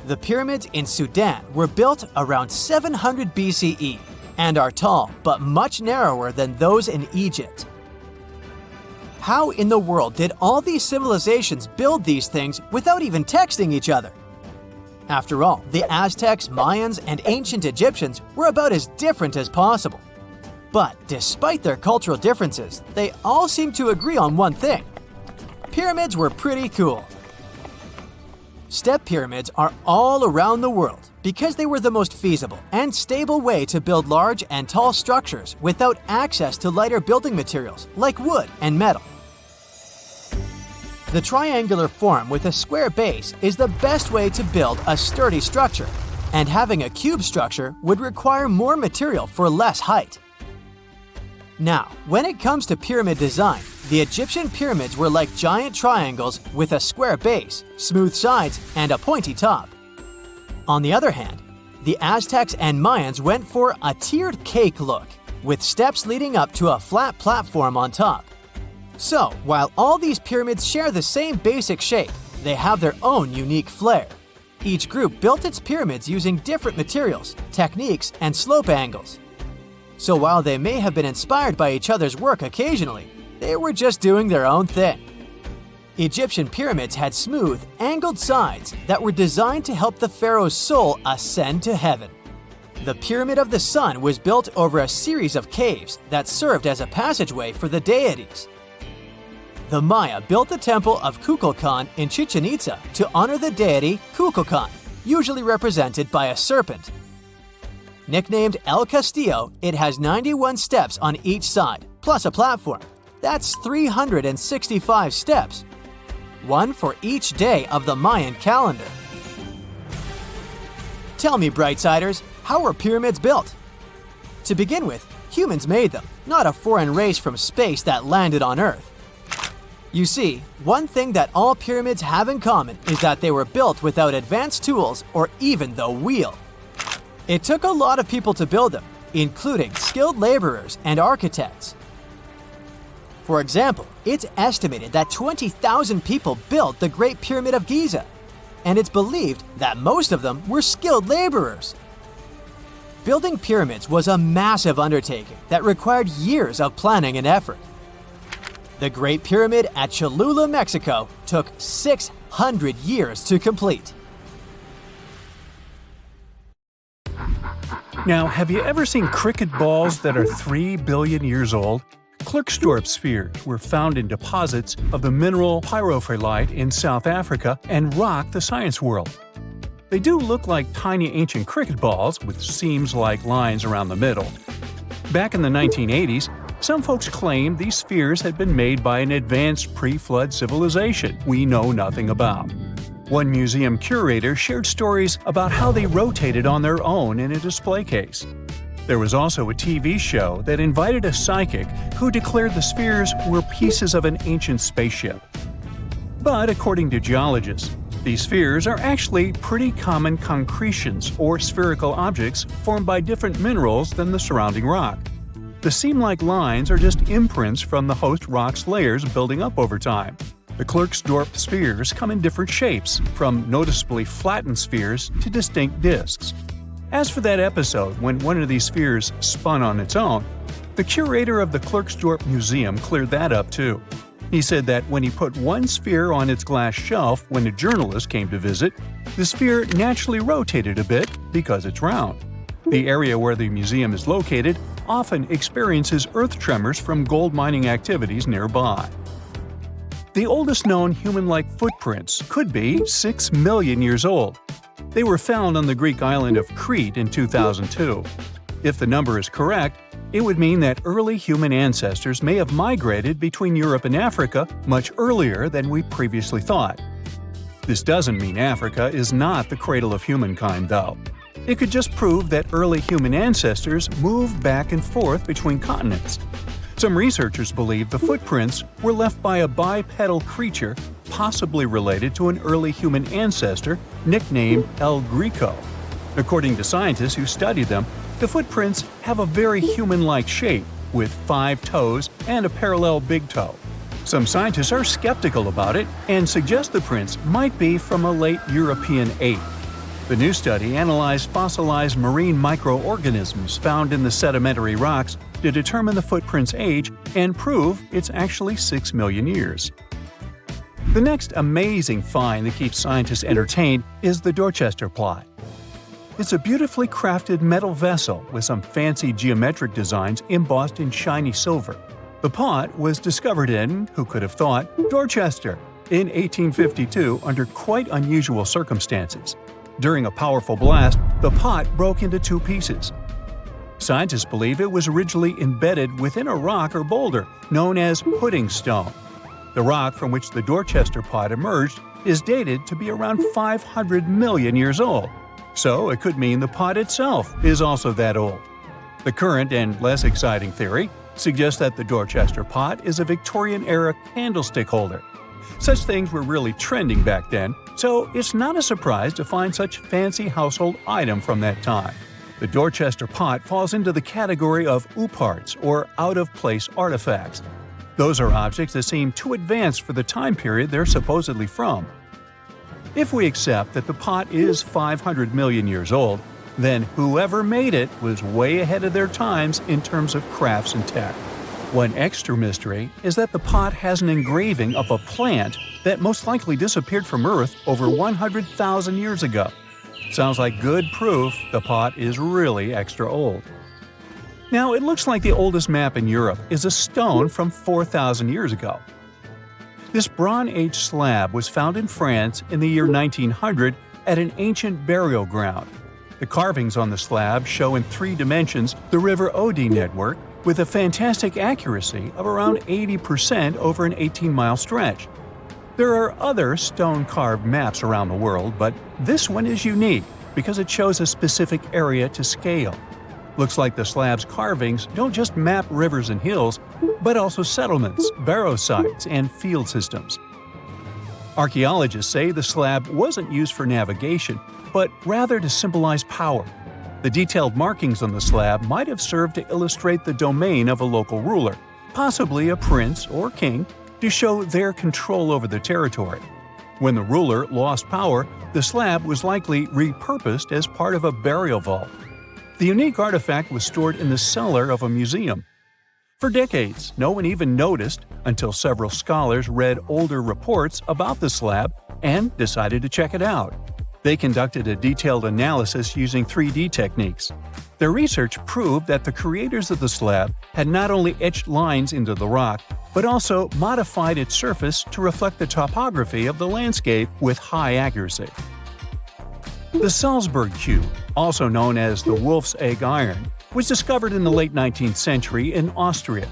The pyramids in Sudan were built around 700 BCE and are tall but much narrower than those in Egypt. How in the world did all these civilizations build these things without even texting each other? After all, the Aztecs, Mayans, and ancient Egyptians were about as different as possible. But despite their cultural differences, they all seem to agree on one thing. Pyramids were pretty cool. Step pyramids are all around the world because they were the most feasible and stable way to build large and tall structures without access to lighter building materials like wood and metal. The triangular form with a square base is the best way to build a sturdy structure, and having a cube structure would require more material for less height. Now, when it comes to pyramid design, the Egyptian pyramids were like giant triangles with a square base, smooth sides, and a pointy top. On the other hand, the Aztecs and Mayans went for a tiered cake look, with steps leading up to a flat platform on top. So, while all these pyramids share the same basic shape, they have their own unique flair. Each group built its pyramids using different materials, techniques, and slope angles. So while they may have been inspired by each other's work occasionally, they were just doing their own thing. Egyptian pyramids had smooth, angled sides that were designed to help the pharaoh's soul ascend to heaven. The Pyramid of the Sun was built over a series of caves that served as a passageway for the deities. The Maya built the temple of Kukulkan in Chichen Itza to honor the deity Kukulkan, usually represented by a serpent. Nicknamed El Castillo, it has 91 steps on each side, plus a platform. That's 365 steps, one for each day of the Mayan calendar. Tell me, Brightsiders, how were pyramids built? To begin with, humans made them, not a foreign race from space that landed on Earth. You see, one thing that all pyramids have in common is that they were built without advanced tools or even the wheel. It took a lot of people to build them, including skilled laborers and architects. For example, it's estimated that 20,000 people built the Great Pyramid of Giza. and it's believed that most of them were skilled laborers. Building pyramids was a massive undertaking that required years of planning and effort. The Great Pyramid at Cholula, Mexico, took 600 years to complete. Now, have you ever seen cricket balls that are 3 billion years old? Klerksdorp spheres were found in deposits of the mineral pyrophyllite in South Africa and rock the science world. They do look like tiny ancient cricket balls with seams-like lines around the middle. Back in the 1980s, some folks claimed these spheres had been made by an advanced pre-flood civilization we know nothing about. One museum curator shared stories about how they rotated on their own in a display case. There was also a TV show that invited a psychic who declared the spheres were pieces of an ancient spaceship. But according to geologists, these spheres are actually pretty common concretions or spherical objects formed by different minerals than the surrounding rock. The seam-like lines are just imprints from the host rock's layers building up over time. The Klerksdorp spheres come in different shapes, from noticeably flattened spheres to distinct discs. As for that episode when one of these spheres spun on its own, the curator of the Klerksdorp Museum cleared that up too. He said that when he put one sphere on its glass shelf when a journalist came to visit, the sphere naturally rotated a bit because it's round. The area where the museum is located often experiences earth tremors from gold mining activities nearby. The oldest known human-like footprints could be 6 million years old. They were found on the Greek island of Crete in 2002. If the number is correct, it would mean that early human ancestors may have migrated between Europe and Africa much earlier than we previously thought. This doesn't mean Africa is not the cradle of humankind, though. It could just prove that early human ancestors moved back and forth between continents. Some researchers believe the footprints were left by a bipedal creature possibly related to an early human ancestor nicknamed El Greco. According to scientists who studied them, the footprints have a very human-like shape, with 5 toes and a parallel big toe. Some scientists are skeptical about it and suggest the prints might be from a late European ape. The new study analyzed fossilized marine microorganisms found in the sedimentary rocks to determine the footprint's age and prove it's actually 6 million years. The next amazing find that keeps scientists entertained is the Dorchester pot. It's a beautifully crafted metal vessel with some fancy geometric designs embossed in shiny silver. The pot was discovered in, who could have thought, Dorchester in 1852 under quite unusual circumstances. During a powerful blast, the pot broke into 2 pieces. Scientists believe it was originally embedded within a rock or boulder known as pudding stone. The rock from which the Dorchester pot emerged is dated to be around 500 million years old, so it could mean the pot itself is also that old. The current and less exciting theory suggests that the Dorchester pot is a Victorian-era candlestick holder. Such things were really trending back then, so it's not a surprise to find such fancy household item from that time. The Dorchester pot falls into the category of ooparts, or out-of-place artifacts. Those are objects that seem too advanced for the time period they're supposedly from. If we accept that the pot is 500 million years old, then whoever made it was way ahead of their times in terms of crafts and tech. One extra mystery is that the pot has an engraving of a plant that most likely disappeared from Earth over 100,000 years ago. Sounds like good proof the pot is really extra old. Now, it looks like the oldest map in Europe is a stone from 4,000 years ago. This Bronze Age slab was found in France in the year 1900 at an ancient burial ground. The carvings on the slab show in 3 dimensions the River Odey network with a fantastic accuracy of around 80% over an 18-mile stretch. There are other stone-carved maps around the world, but this one is unique because it shows a specific area to scale. Looks like the slab's carvings don't just map rivers and hills, but also settlements, barrow sites, and field systems. Archaeologists say the slab wasn't used for navigation, but rather to symbolize power. The detailed markings on the slab might have served to illustrate the domain of a local ruler, possibly a prince or king, to show their control over the territory. When the ruler lost power, the slab was likely repurposed as part of a burial vault. The unique artifact was stored in the cellar of a museum. For decades, no one even noticed until several scholars read older reports about the slab and decided to check it out. They conducted a detailed analysis using 3D techniques. Their research proved that the creators of the slab had not only etched lines into the rock, but also modified its surface to reflect the topography of the landscape with high accuracy. The Salzburg Cube, also known as the Wolf's Egg Iron, was discovered in the late 19th century in Austria.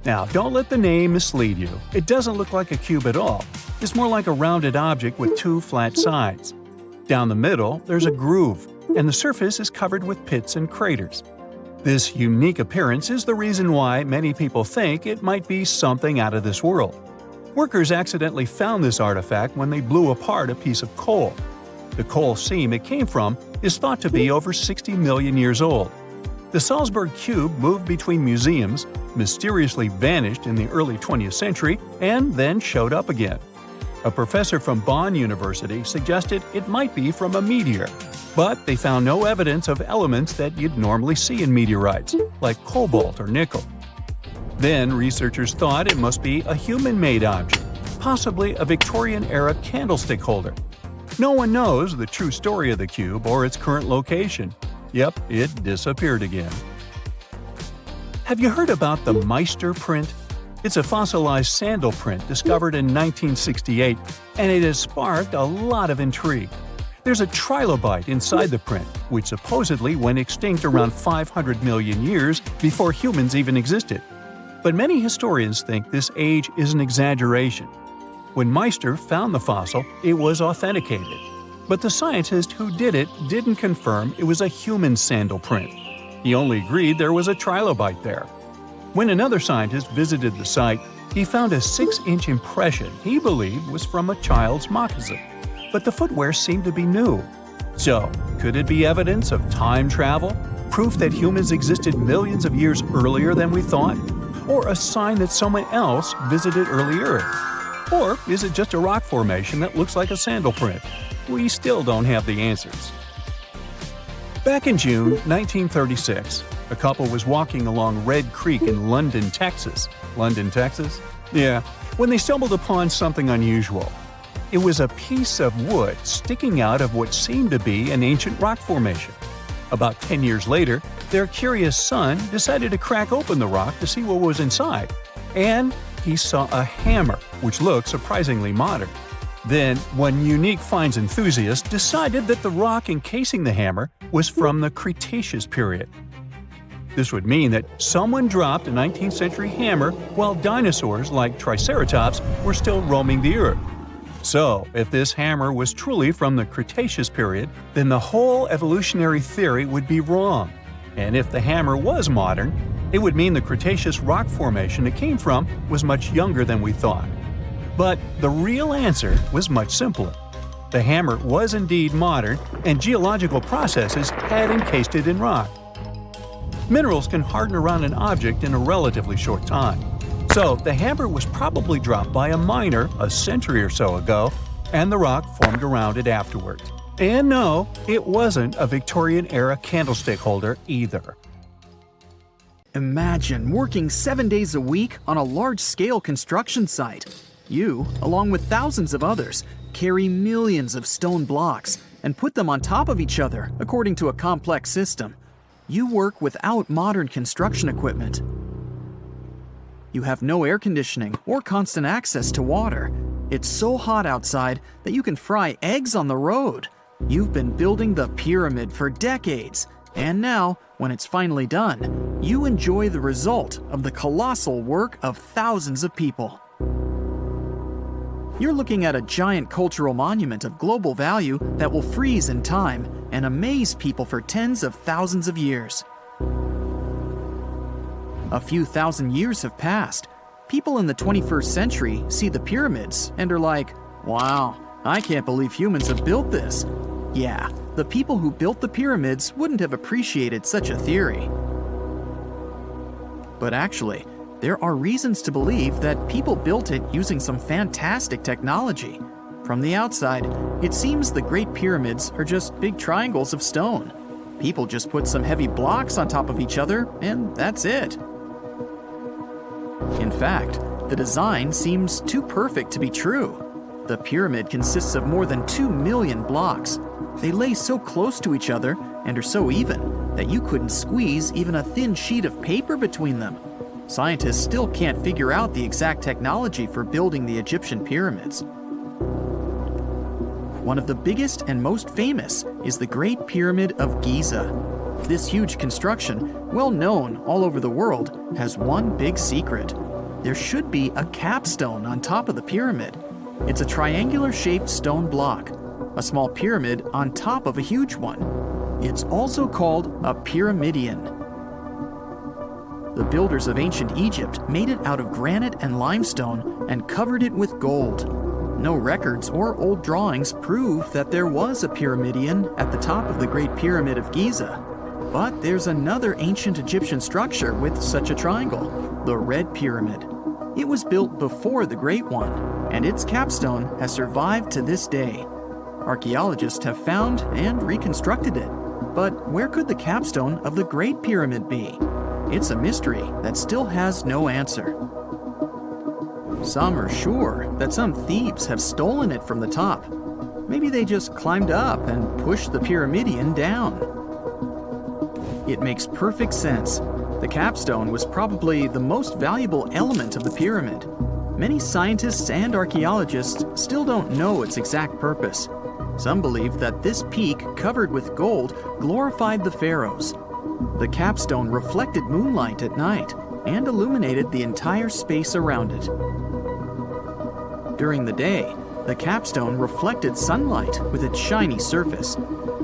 Now, don't let the name mislead you. It doesn't look like a cube at all. It's more like a rounded object with two flat sides. Down the middle, there's a groove, and the surface is covered with pits and craters. This unique appearance is the reason why many people think it might be something out of this world. Workers accidentally found this artifact when they blew apart a piece of coal. The coal seam it came from is thought to be over 60 million years old. The Salzburg Cube moved between museums, mysteriously vanished in the early 20th century, and then showed up again. A professor from Bonn University suggested it might be from a meteor, but they found no evidence of elements that you'd normally see in meteorites, like cobalt or nickel. Then researchers thought it must be a human-made object, possibly a Victorian-era candlestick holder. No one knows the true story of the cube or its current location. Yep, it disappeared again. Have you heard about the Meister print? It's a fossilized sandal print discovered in 1968, and it has sparked a lot of intrigue. There's a trilobite inside the print, which supposedly went extinct around 500 million years before humans even existed. But many historians think this age is an exaggeration. When Meister found the fossil, it was authenticated. But the scientist who did it didn't confirm it was a human sandal print. He only agreed there was a trilobite there. When another scientist visited the site, he found a 6-inch impression he believed was from a child's moccasin. But the footwear seemed to be new. So, could it be evidence of time travel? Proof that humans existed millions of years earlier than we thought? Or a sign that someone else visited early Earth? Or is it just a rock formation that looks like a sandal print? We still don't have the answers. Back in June 1936, a couple was walking along Red Creek in London, Texas. London, Texas? Yeah, when they stumbled upon something unusual. It was a piece of wood sticking out of what seemed to be an ancient rock formation. About 10 years later, their curious son decided to crack open the rock to see what was inside. And he saw a hammer, which looked surprisingly modern. Then, one unique finds enthusiast decided that the rock encasing the hammer was from the Cretaceous period. This would mean that someone dropped a 19th century hammer while dinosaurs like Triceratops were still roaming the earth. So, if this hammer was truly from the Cretaceous period, then the whole evolutionary theory would be wrong. And if the hammer was modern, it would mean the Cretaceous rock formation it came from was much younger than we thought. But the real answer was much simpler. The hammer was indeed modern, and geological processes had encased it in rock. Minerals can harden around an object in a relatively short time. So the hammer was probably dropped by a miner a century or so ago, and the rock formed around it afterwards. And no, it wasn't a Victorian-era candlestick holder either. Imagine working 7 days a week on a large-scale construction site. You, along with thousands of others, carry millions of stone blocks and put them on top of each other according to a complex system. You work without modern construction equipment. You have no air conditioning or constant access to water. It's so hot outside that you can fry eggs on the road. You've been building the pyramid for decades, and now, when it's finally done, you enjoy the result of the colossal work of thousands of people. You're looking at a giant cultural monument of global value that will freeze in time and amaze people for tens of thousands of years. A few thousand years have passed. People in the 21st century see the pyramids and are like, wow, I can't believe humans have built this. Yeah, the people who built the pyramids wouldn't have appreciated such a theory. But actually, there are reasons to believe that people built it using some fantastic technology. From the outside, it seems the Great Pyramids are just big triangles of stone. People just put some heavy blocks on top of each other, and that's it. In fact, the design seems too perfect to be true. The pyramid consists of more than 2 million blocks. They lay so close to each other and are so even that you couldn't squeeze even a thin sheet of paper between them. Scientists still can't figure out the exact technology for building the Egyptian pyramids. One of the biggest and most famous is the Great Pyramid of Giza. This huge construction, well known all over the world, has one big secret. There should be a capstone on top of the pyramid. It's a triangular-shaped stone block, a small pyramid on top of a huge one. It's also called a pyramidion. The builders of ancient Egypt made it out of granite and limestone and covered it with gold. No records or old drawings prove that there was a pyramidion at the top of the Great Pyramid of Giza. But there's another ancient Egyptian structure with such a triangle, the Red Pyramid. It was built before the Great One, and its capstone has survived to this day. Archaeologists have found and reconstructed it. But where could the capstone of the Great Pyramid be? It's a mystery that still has no answer. Some are sure that some thieves have stolen it from the top. Maybe they just climbed up and pushed the pyramidion down. It makes perfect sense. The capstone was probably the most valuable element of the pyramid. Many scientists and archaeologists still don't know its exact purpose. Some believe that this peak covered with gold glorified the pharaohs. The capstone reflected moonlight at night and illuminated the entire space around it. During the day, the capstone reflected sunlight with its shiny surface.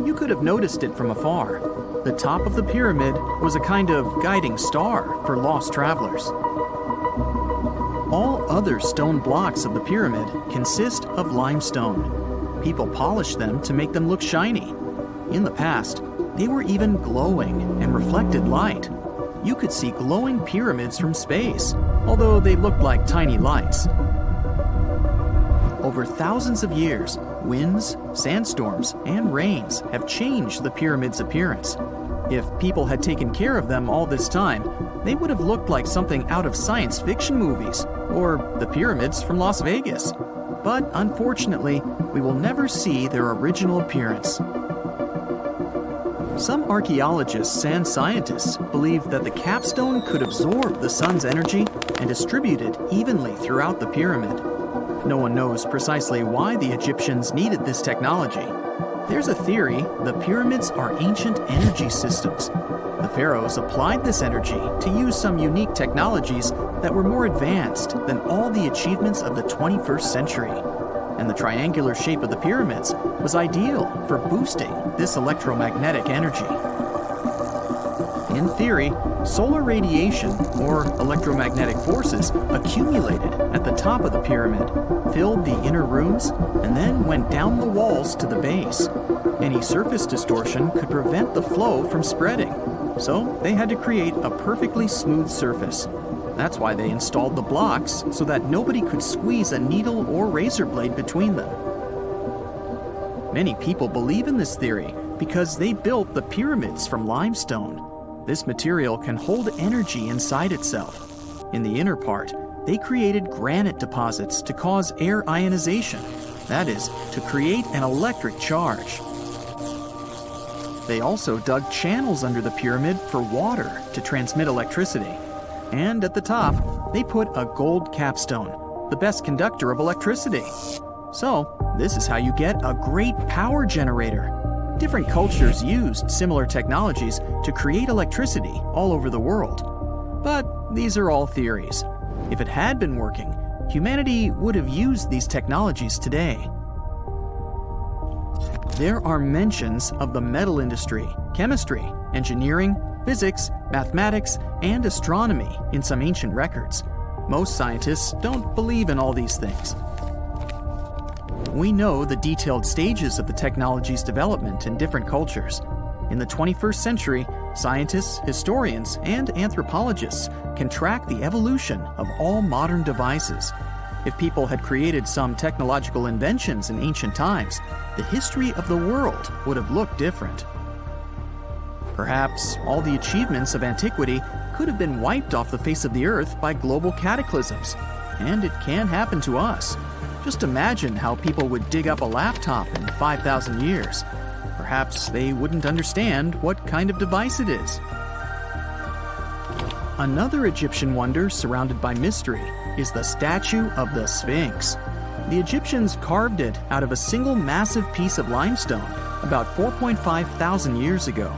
You could have noticed it from afar. The top of the pyramid was a kind of guiding star for lost travelers. All other stone blocks of the pyramid consist of limestone. People polished them to make them look shiny. In the past, they were even glowing and reflected light. You could see glowing pyramids from space, although they looked like tiny lights. Over thousands of years, winds, sandstorms, and rains have changed the pyramid's appearance. If people had taken care of them all this time, they would have looked like something out of science fiction movies, or the pyramids from Las Vegas. But unfortunately, we will never see their original appearance. Some archaeologists and scientists believe that the capstone could absorb the sun's energy and distribute it evenly throughout the pyramid. No one knows precisely why the Egyptians needed this technology. There's a theory the pyramids are ancient energy systems. The pharaohs applied this energy to use some unique technologies that were more advanced than all the achievements of the 21st century. And the triangular shape of the pyramids was ideal for boosting this electromagnetic energy. In theory, solar radiation, or electromagnetic forces, accumulated at the top of the pyramid, filled the inner rooms, and then went down the walls to the base. Any surface distortion could prevent the flow from spreading, so they had to create a perfectly smooth surface. That's why they installed the blocks so that nobody could squeeze a needle or razor blade between them. Many people believe in this theory because they built the pyramids from limestone. This material can hold energy inside itself. In the inner part, they created granite deposits to cause air ionization, that is, to create an electric charge. They also dug channels under the pyramid for water to transmit electricity. And at the top, they put a gold capstone, the best conductor of electricity. So, this is how you get a great power generator. Different cultures used similar technologies to create electricity all over the world. But these are all theories. If it had been working, humanity would have used these technologies today. There are mentions of the metal industry, chemistry, engineering, physics, mathematics, and astronomy in some ancient records. Most scientists don't believe in all these things. We know the detailed stages of the technology's development in different cultures. In the 21st century, scientists, historians, and anthropologists can track the evolution of all modern devices. If people had created some technological inventions in ancient times, the history of the world would have looked different. Perhaps all the achievements of antiquity could have been wiped off the face of the earth by global cataclysms, and it can happen to us. Just imagine how people would dig up a laptop in 5,000 years. Perhaps they wouldn't understand what kind of device it is. Another Egyptian wonder surrounded by mystery is the statue of the Sphinx. The Egyptians carved it out of a single massive piece of limestone about 4.5 thousand years ago.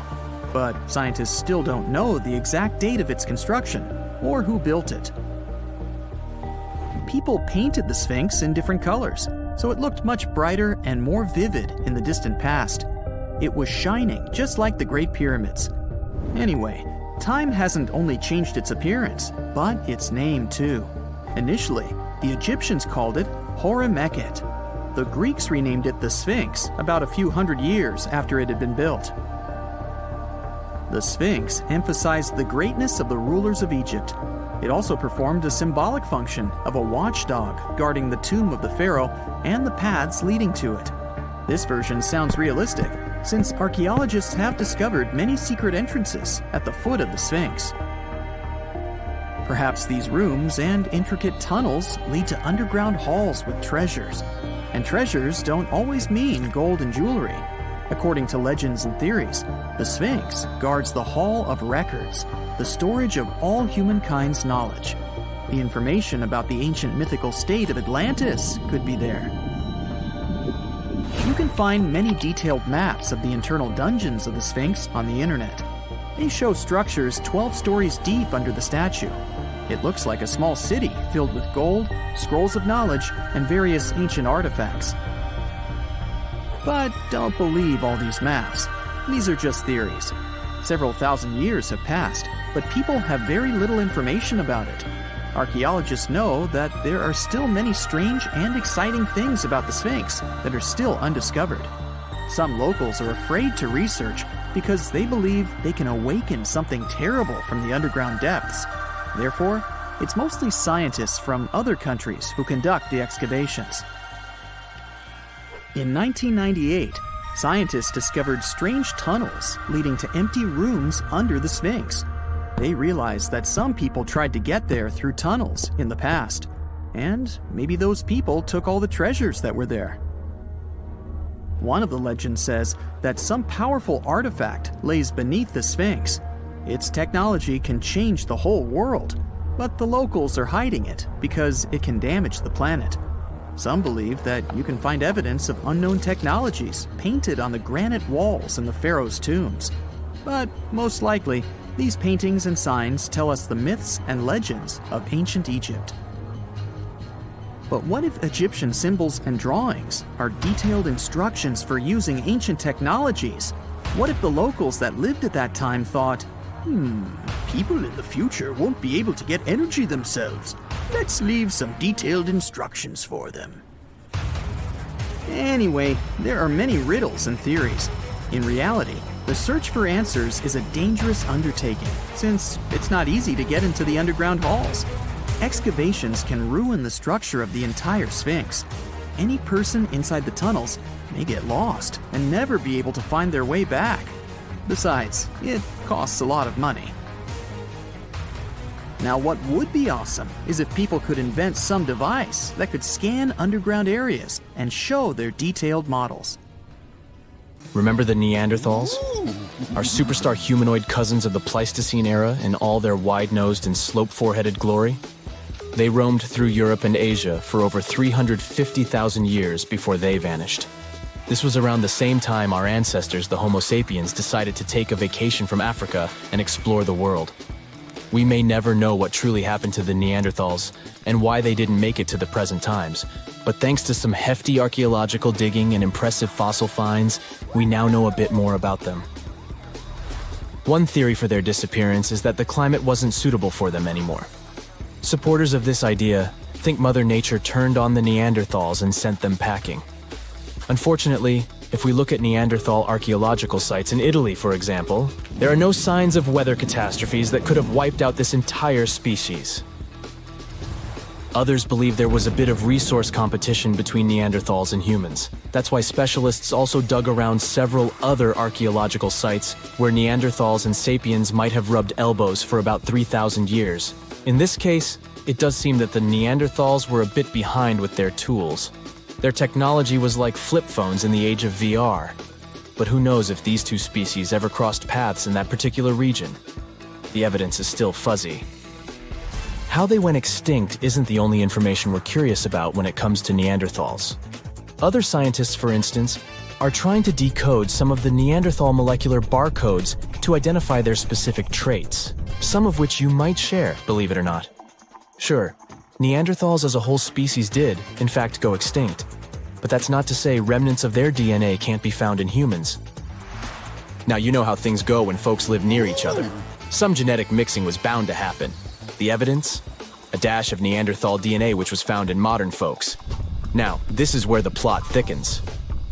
But scientists still don't know the exact date of its construction or who built it. People painted the Sphinx in different colors, so it looked much brighter and more vivid in the distant past. It was shining just like the Great Pyramids. Anyway, time hasn't only changed its appearance, but its name too. Initially, the Egyptians called it Horemheb. The Greeks renamed it the Sphinx about a few hundred years after it had been built. The Sphinx emphasized the greatness of the rulers of Egypt. It also performed a symbolic function of a watchdog guarding the tomb of the pharaoh and the paths leading to it. This version sounds realistic, since archaeologists have discovered many secret entrances at the foot of the Sphinx. Perhaps these rooms and intricate tunnels lead to underground halls with treasures. And treasures don't always mean gold and jewelry. According to legends and theories, the Sphinx guards the Hall of Records, the storage of all humankind's knowledge. The information about the ancient mythical state of Atlantis could be there. You can find many detailed maps of the internal dungeons of the Sphinx on the internet. They show structures 12 stories deep under the statue. It looks like a small city filled with gold, scrolls of knowledge, and various ancient artifacts. But don't believe all these maps. These are just theories. Several thousand years have passed, but people have very little information about it. Archaeologists know that there are still many strange and exciting things about the Sphinx that are still undiscovered. Some locals are afraid to research because they believe they can awaken something terrible from the underground depths. Therefore, it's mostly scientists from other countries who conduct the excavations. In 1998, scientists discovered strange tunnels leading to empty rooms under the Sphinx. They realized that some people tried to get there through tunnels in the past, and maybe those people took all the treasures that were there. One of the legends says that some powerful artifact lays beneath the Sphinx. Its technology can change the whole world, but the locals are hiding it because it can damage the planet. Some believe that you can find evidence of unknown technologies painted on the granite walls in the pharaoh's tombs. But most likely, these paintings and signs tell us the myths and legends of ancient Egypt. But what if Egyptian symbols and drawings are detailed instructions for using ancient technologies? What if the locals that lived at that time thought, people in the future won't be able to get energy themselves. Let's leave some detailed instructions for them. Anyway, there are many riddles and theories. In reality, the search for answers is a dangerous undertaking, since it's not easy to get into the underground halls. Excavations can ruin the structure of the entire Sphinx. Any person inside the tunnels may get lost and never be able to find their way back. Besides, it costs a lot of money. Now, what would be awesome is if people could invent some device that could scan underground areas and show their detailed models. Remember the Neanderthals? Our superstar humanoid cousins of the Pleistocene era in all their wide-nosed and slope-foreheaded glory? They roamed through Europe and Asia for over 350,000 years before they vanished. This was around the same time our ancestors, the Homo sapiens, decided to take a vacation from Africa and explore the world. We may never know what truly happened to the Neanderthals and why they didn't make it to the present times, but thanks to some hefty archaeological digging and impressive fossil finds, we now know a bit more about them. One theory for their disappearance is that the climate wasn't suitable for them anymore. Supporters of this idea think Mother Nature turned on the Neanderthals and sent them packing. Unfortunately, if we look at Neanderthal archaeological sites in Italy, for example, there are no signs of weather catastrophes that could have wiped out this entire species. Others believe there was a bit of resource competition between Neanderthals and humans. That's why specialists also dug around several other archaeological sites where Neanderthals and sapiens might have rubbed elbows for about 3,000 years. In this case, it does seem that the Neanderthals were a bit behind with their tools. Their technology was like flip phones in the age of VR. But who knows if these two species ever crossed paths in that particular region? The evidence is still fuzzy. How they went extinct isn't the only information we're curious about when it comes to Neanderthals. Other scientists, for instance, are trying to decode some of the Neanderthal molecular barcodes to identify their specific traits, some of which you might share, believe it or not. Sure, Neanderthals as a whole species did, in fact, go extinct, but that's not to say remnants of their DNA can't be found in humans. Now, you know how things go when folks live near each other. Some genetic mixing was bound to happen. The evidence? A dash of Neanderthal DNA which was found in modern folks. Now, this is where the plot thickens.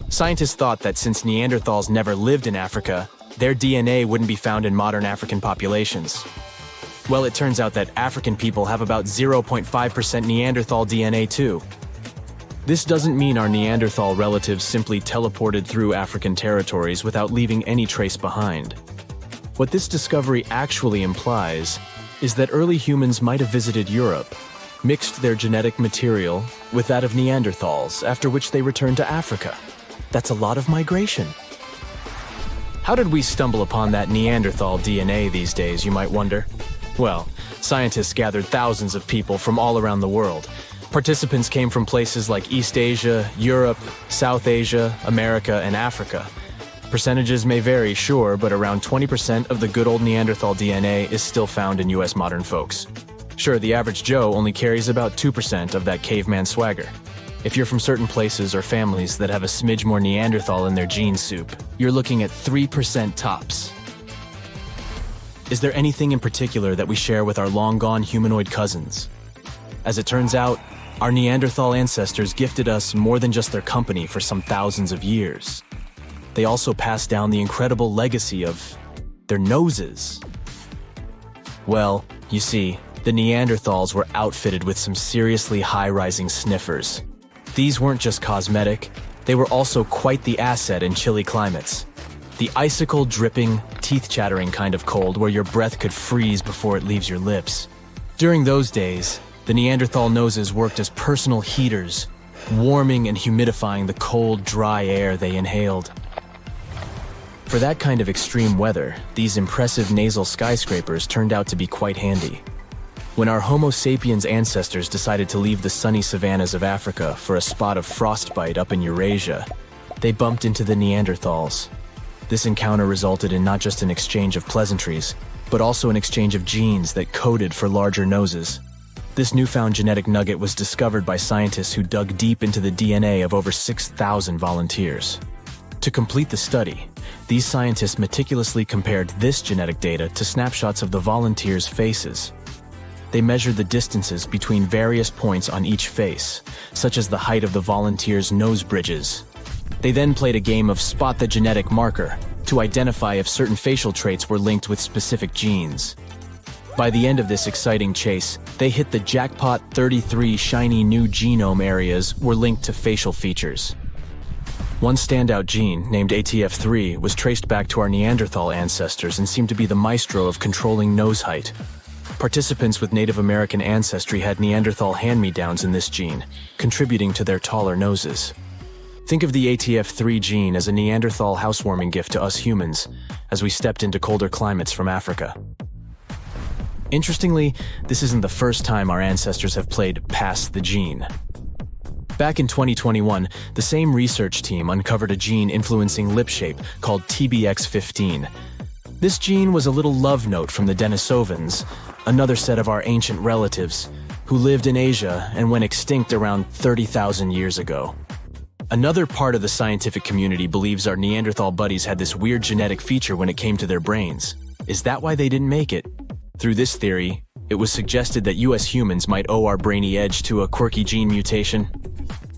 Scientists thought that since Neanderthals never lived in Africa, their DNA wouldn't be found in modern African populations. Well, it turns out that African people have about 0.5% Neanderthal DNA too. This doesn't mean our Neanderthal relatives simply teleported through African territories without leaving any trace behind. What this discovery actually implies is that early humans might have visited Europe, mixed their genetic material with that of Neanderthals, after which they returned to Africa. That's a lot of migration. How did we stumble upon that Neanderthal DNA these days, you might wonder? Well, scientists gathered thousands of people from all around the world. Participants came from places like East Asia, Europe, South Asia, America, and Africa. Percentages may vary, sure, but around 20% of the good old Neanderthal DNA is still found in US modern folks. Sure, the average Joe only carries about 2% of that caveman swagger. If you're from certain places or families that have a smidge more Neanderthal in their gene soup, you're looking at 3% tops. Is there anything in particular that we share with our long-gone humanoid cousins? As it turns out, our Neanderthal ancestors gifted us more than just their company for some thousands of years. They also passed down the incredible legacy of their noses. Well, you see, the Neanderthals were outfitted with some seriously high-rising sniffers. These weren't just cosmetic, they were also quite the asset in chilly climates. The icicle-dripping, teeth-chattering kind of cold where your breath could freeze before it leaves your lips. During those days, the Neanderthal noses worked as personal heaters, warming and humidifying the cold, dry air they inhaled. For that kind of extreme weather, these impressive nasal skyscrapers turned out to be quite handy. When our Homo sapiens ancestors decided to leave the sunny savannas of Africa for a spot of frostbite up in Eurasia, they bumped into the Neanderthals. This encounter resulted in not just an exchange of pleasantries, but also an exchange of genes that coded for larger noses. This newfound genetic nugget was discovered by scientists who dug deep into the DNA of over 6,000 volunteers. To complete the study, these scientists meticulously compared this genetic data to snapshots of the volunteers' faces. They measured the distances between various points on each face, such as the height of the volunteers' nose bridges. They then played a game of spot the genetic marker to identify if certain facial traits were linked with specific genes. By the end of this exciting chase, they hit the jackpot. 33 shiny new genome areas were linked to facial features. One standout gene, named ATF3, was traced back to our Neanderthal ancestors and seemed to be the maestro of controlling nose height. Participants with Native American ancestry had Neanderthal hand-me-downs in this gene, contributing to their taller noses. Think of the ATF3 gene as a Neanderthal housewarming gift to us humans, as we stepped into colder climates from Africa. Interestingly, this isn't the first time our ancestors have played pass the gene. Back in 2021, the same research team uncovered a gene influencing lip shape called TBX15. This gene was a little love note from the Denisovans, another set of our ancient relatives, who lived in Asia and went extinct around 30,000 years ago. Another part of the scientific community believes our Neanderthal buddies had this weird genetic feature when it came to their brains. Is that why they didn't make it? Through this theory, it was suggested that US humans might owe our brainy edge to a quirky gene mutation.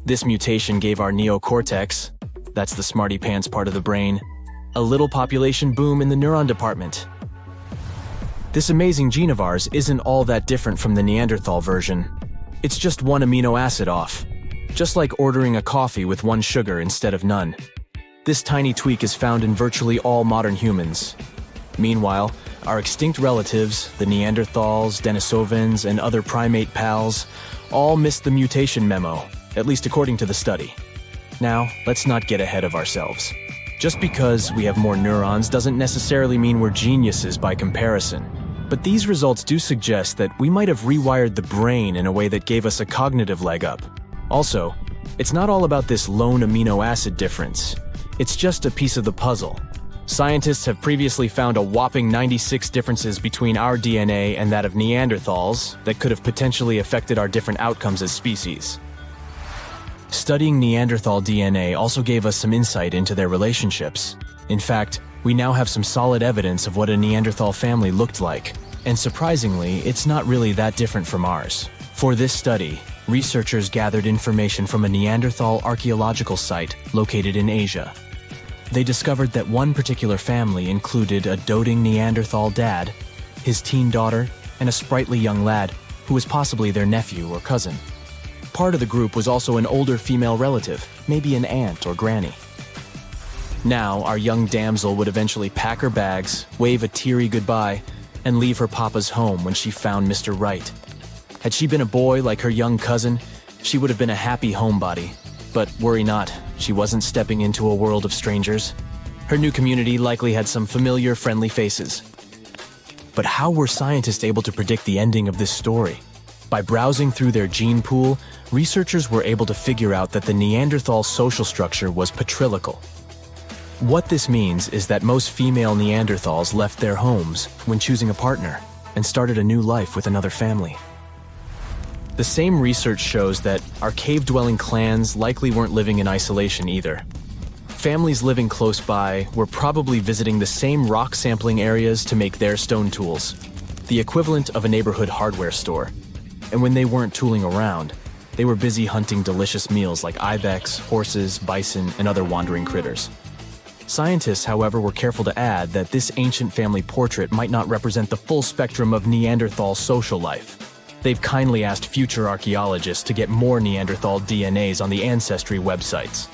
This mutation gave our neocortex, that's the smarty pants part of the brain, a little population boom in the neuron department. This amazing gene of ours isn't all that different from the Neanderthal version. It's just one amino acid off. Just like ordering a coffee with one sugar instead of none. This tiny tweak is found in virtually all modern humans. Meanwhile, our extinct relatives, the Neanderthals, Denisovans, and other primate pals, all missed the mutation memo, at least according to the study. Now, let's not get ahead of ourselves. Just because we have more neurons doesn't necessarily mean we're geniuses by comparison. But these results do suggest that we might have rewired the brain in a way that gave us a cognitive leg up. Also, it's not all about this lone amino acid difference. It's just a piece of the puzzle. Scientists have previously found a whopping 96 differences between our DNA and that of Neanderthals that could have potentially affected our different outcomes as species. Studying Neanderthal DNA also gave us some insight into their relationships. In fact, we now have some solid evidence of what a Neanderthal family looked like. And surprisingly, it's not really that different from ours. For this study, researchers gathered information from a Neanderthal archaeological site located in Asia. They discovered that one particular family included a doting Neanderthal dad, his teen daughter, and a sprightly young lad who was possibly their nephew or cousin. Part of the group was also an older female relative, maybe an aunt or granny. Now, our young damsel would eventually pack her bags, wave a teary goodbye, and leave her papa's home when she found Mr. Right. Had she been a boy like her young cousin, she would have been a happy homebody. But worry not, she wasn't stepping into a world of strangers. Her new community likely had some familiar, friendly faces. But how were scientists able to predict the ending of this story? By browsing through their gene pool, researchers were able to figure out that the Neanderthal social structure was patrilical. What this means is that most female Neanderthals left their homes when choosing a partner and started a new life with another family. The same research shows that our cave-dwelling clans likely weren't living in isolation either. Families living close by were probably visiting the same rock sampling areas to make their stone tools, the equivalent of a neighborhood hardware store. And when they weren't tooling around, they were busy hunting delicious meals like ibex, horses, bison, and other wandering critters. Scientists, however, were careful to add that this ancient family portrait might not represent the full spectrum of Neanderthal social life. They've kindly asked future archaeologists to get more Neanderthal DNAs on the Ancestry websites.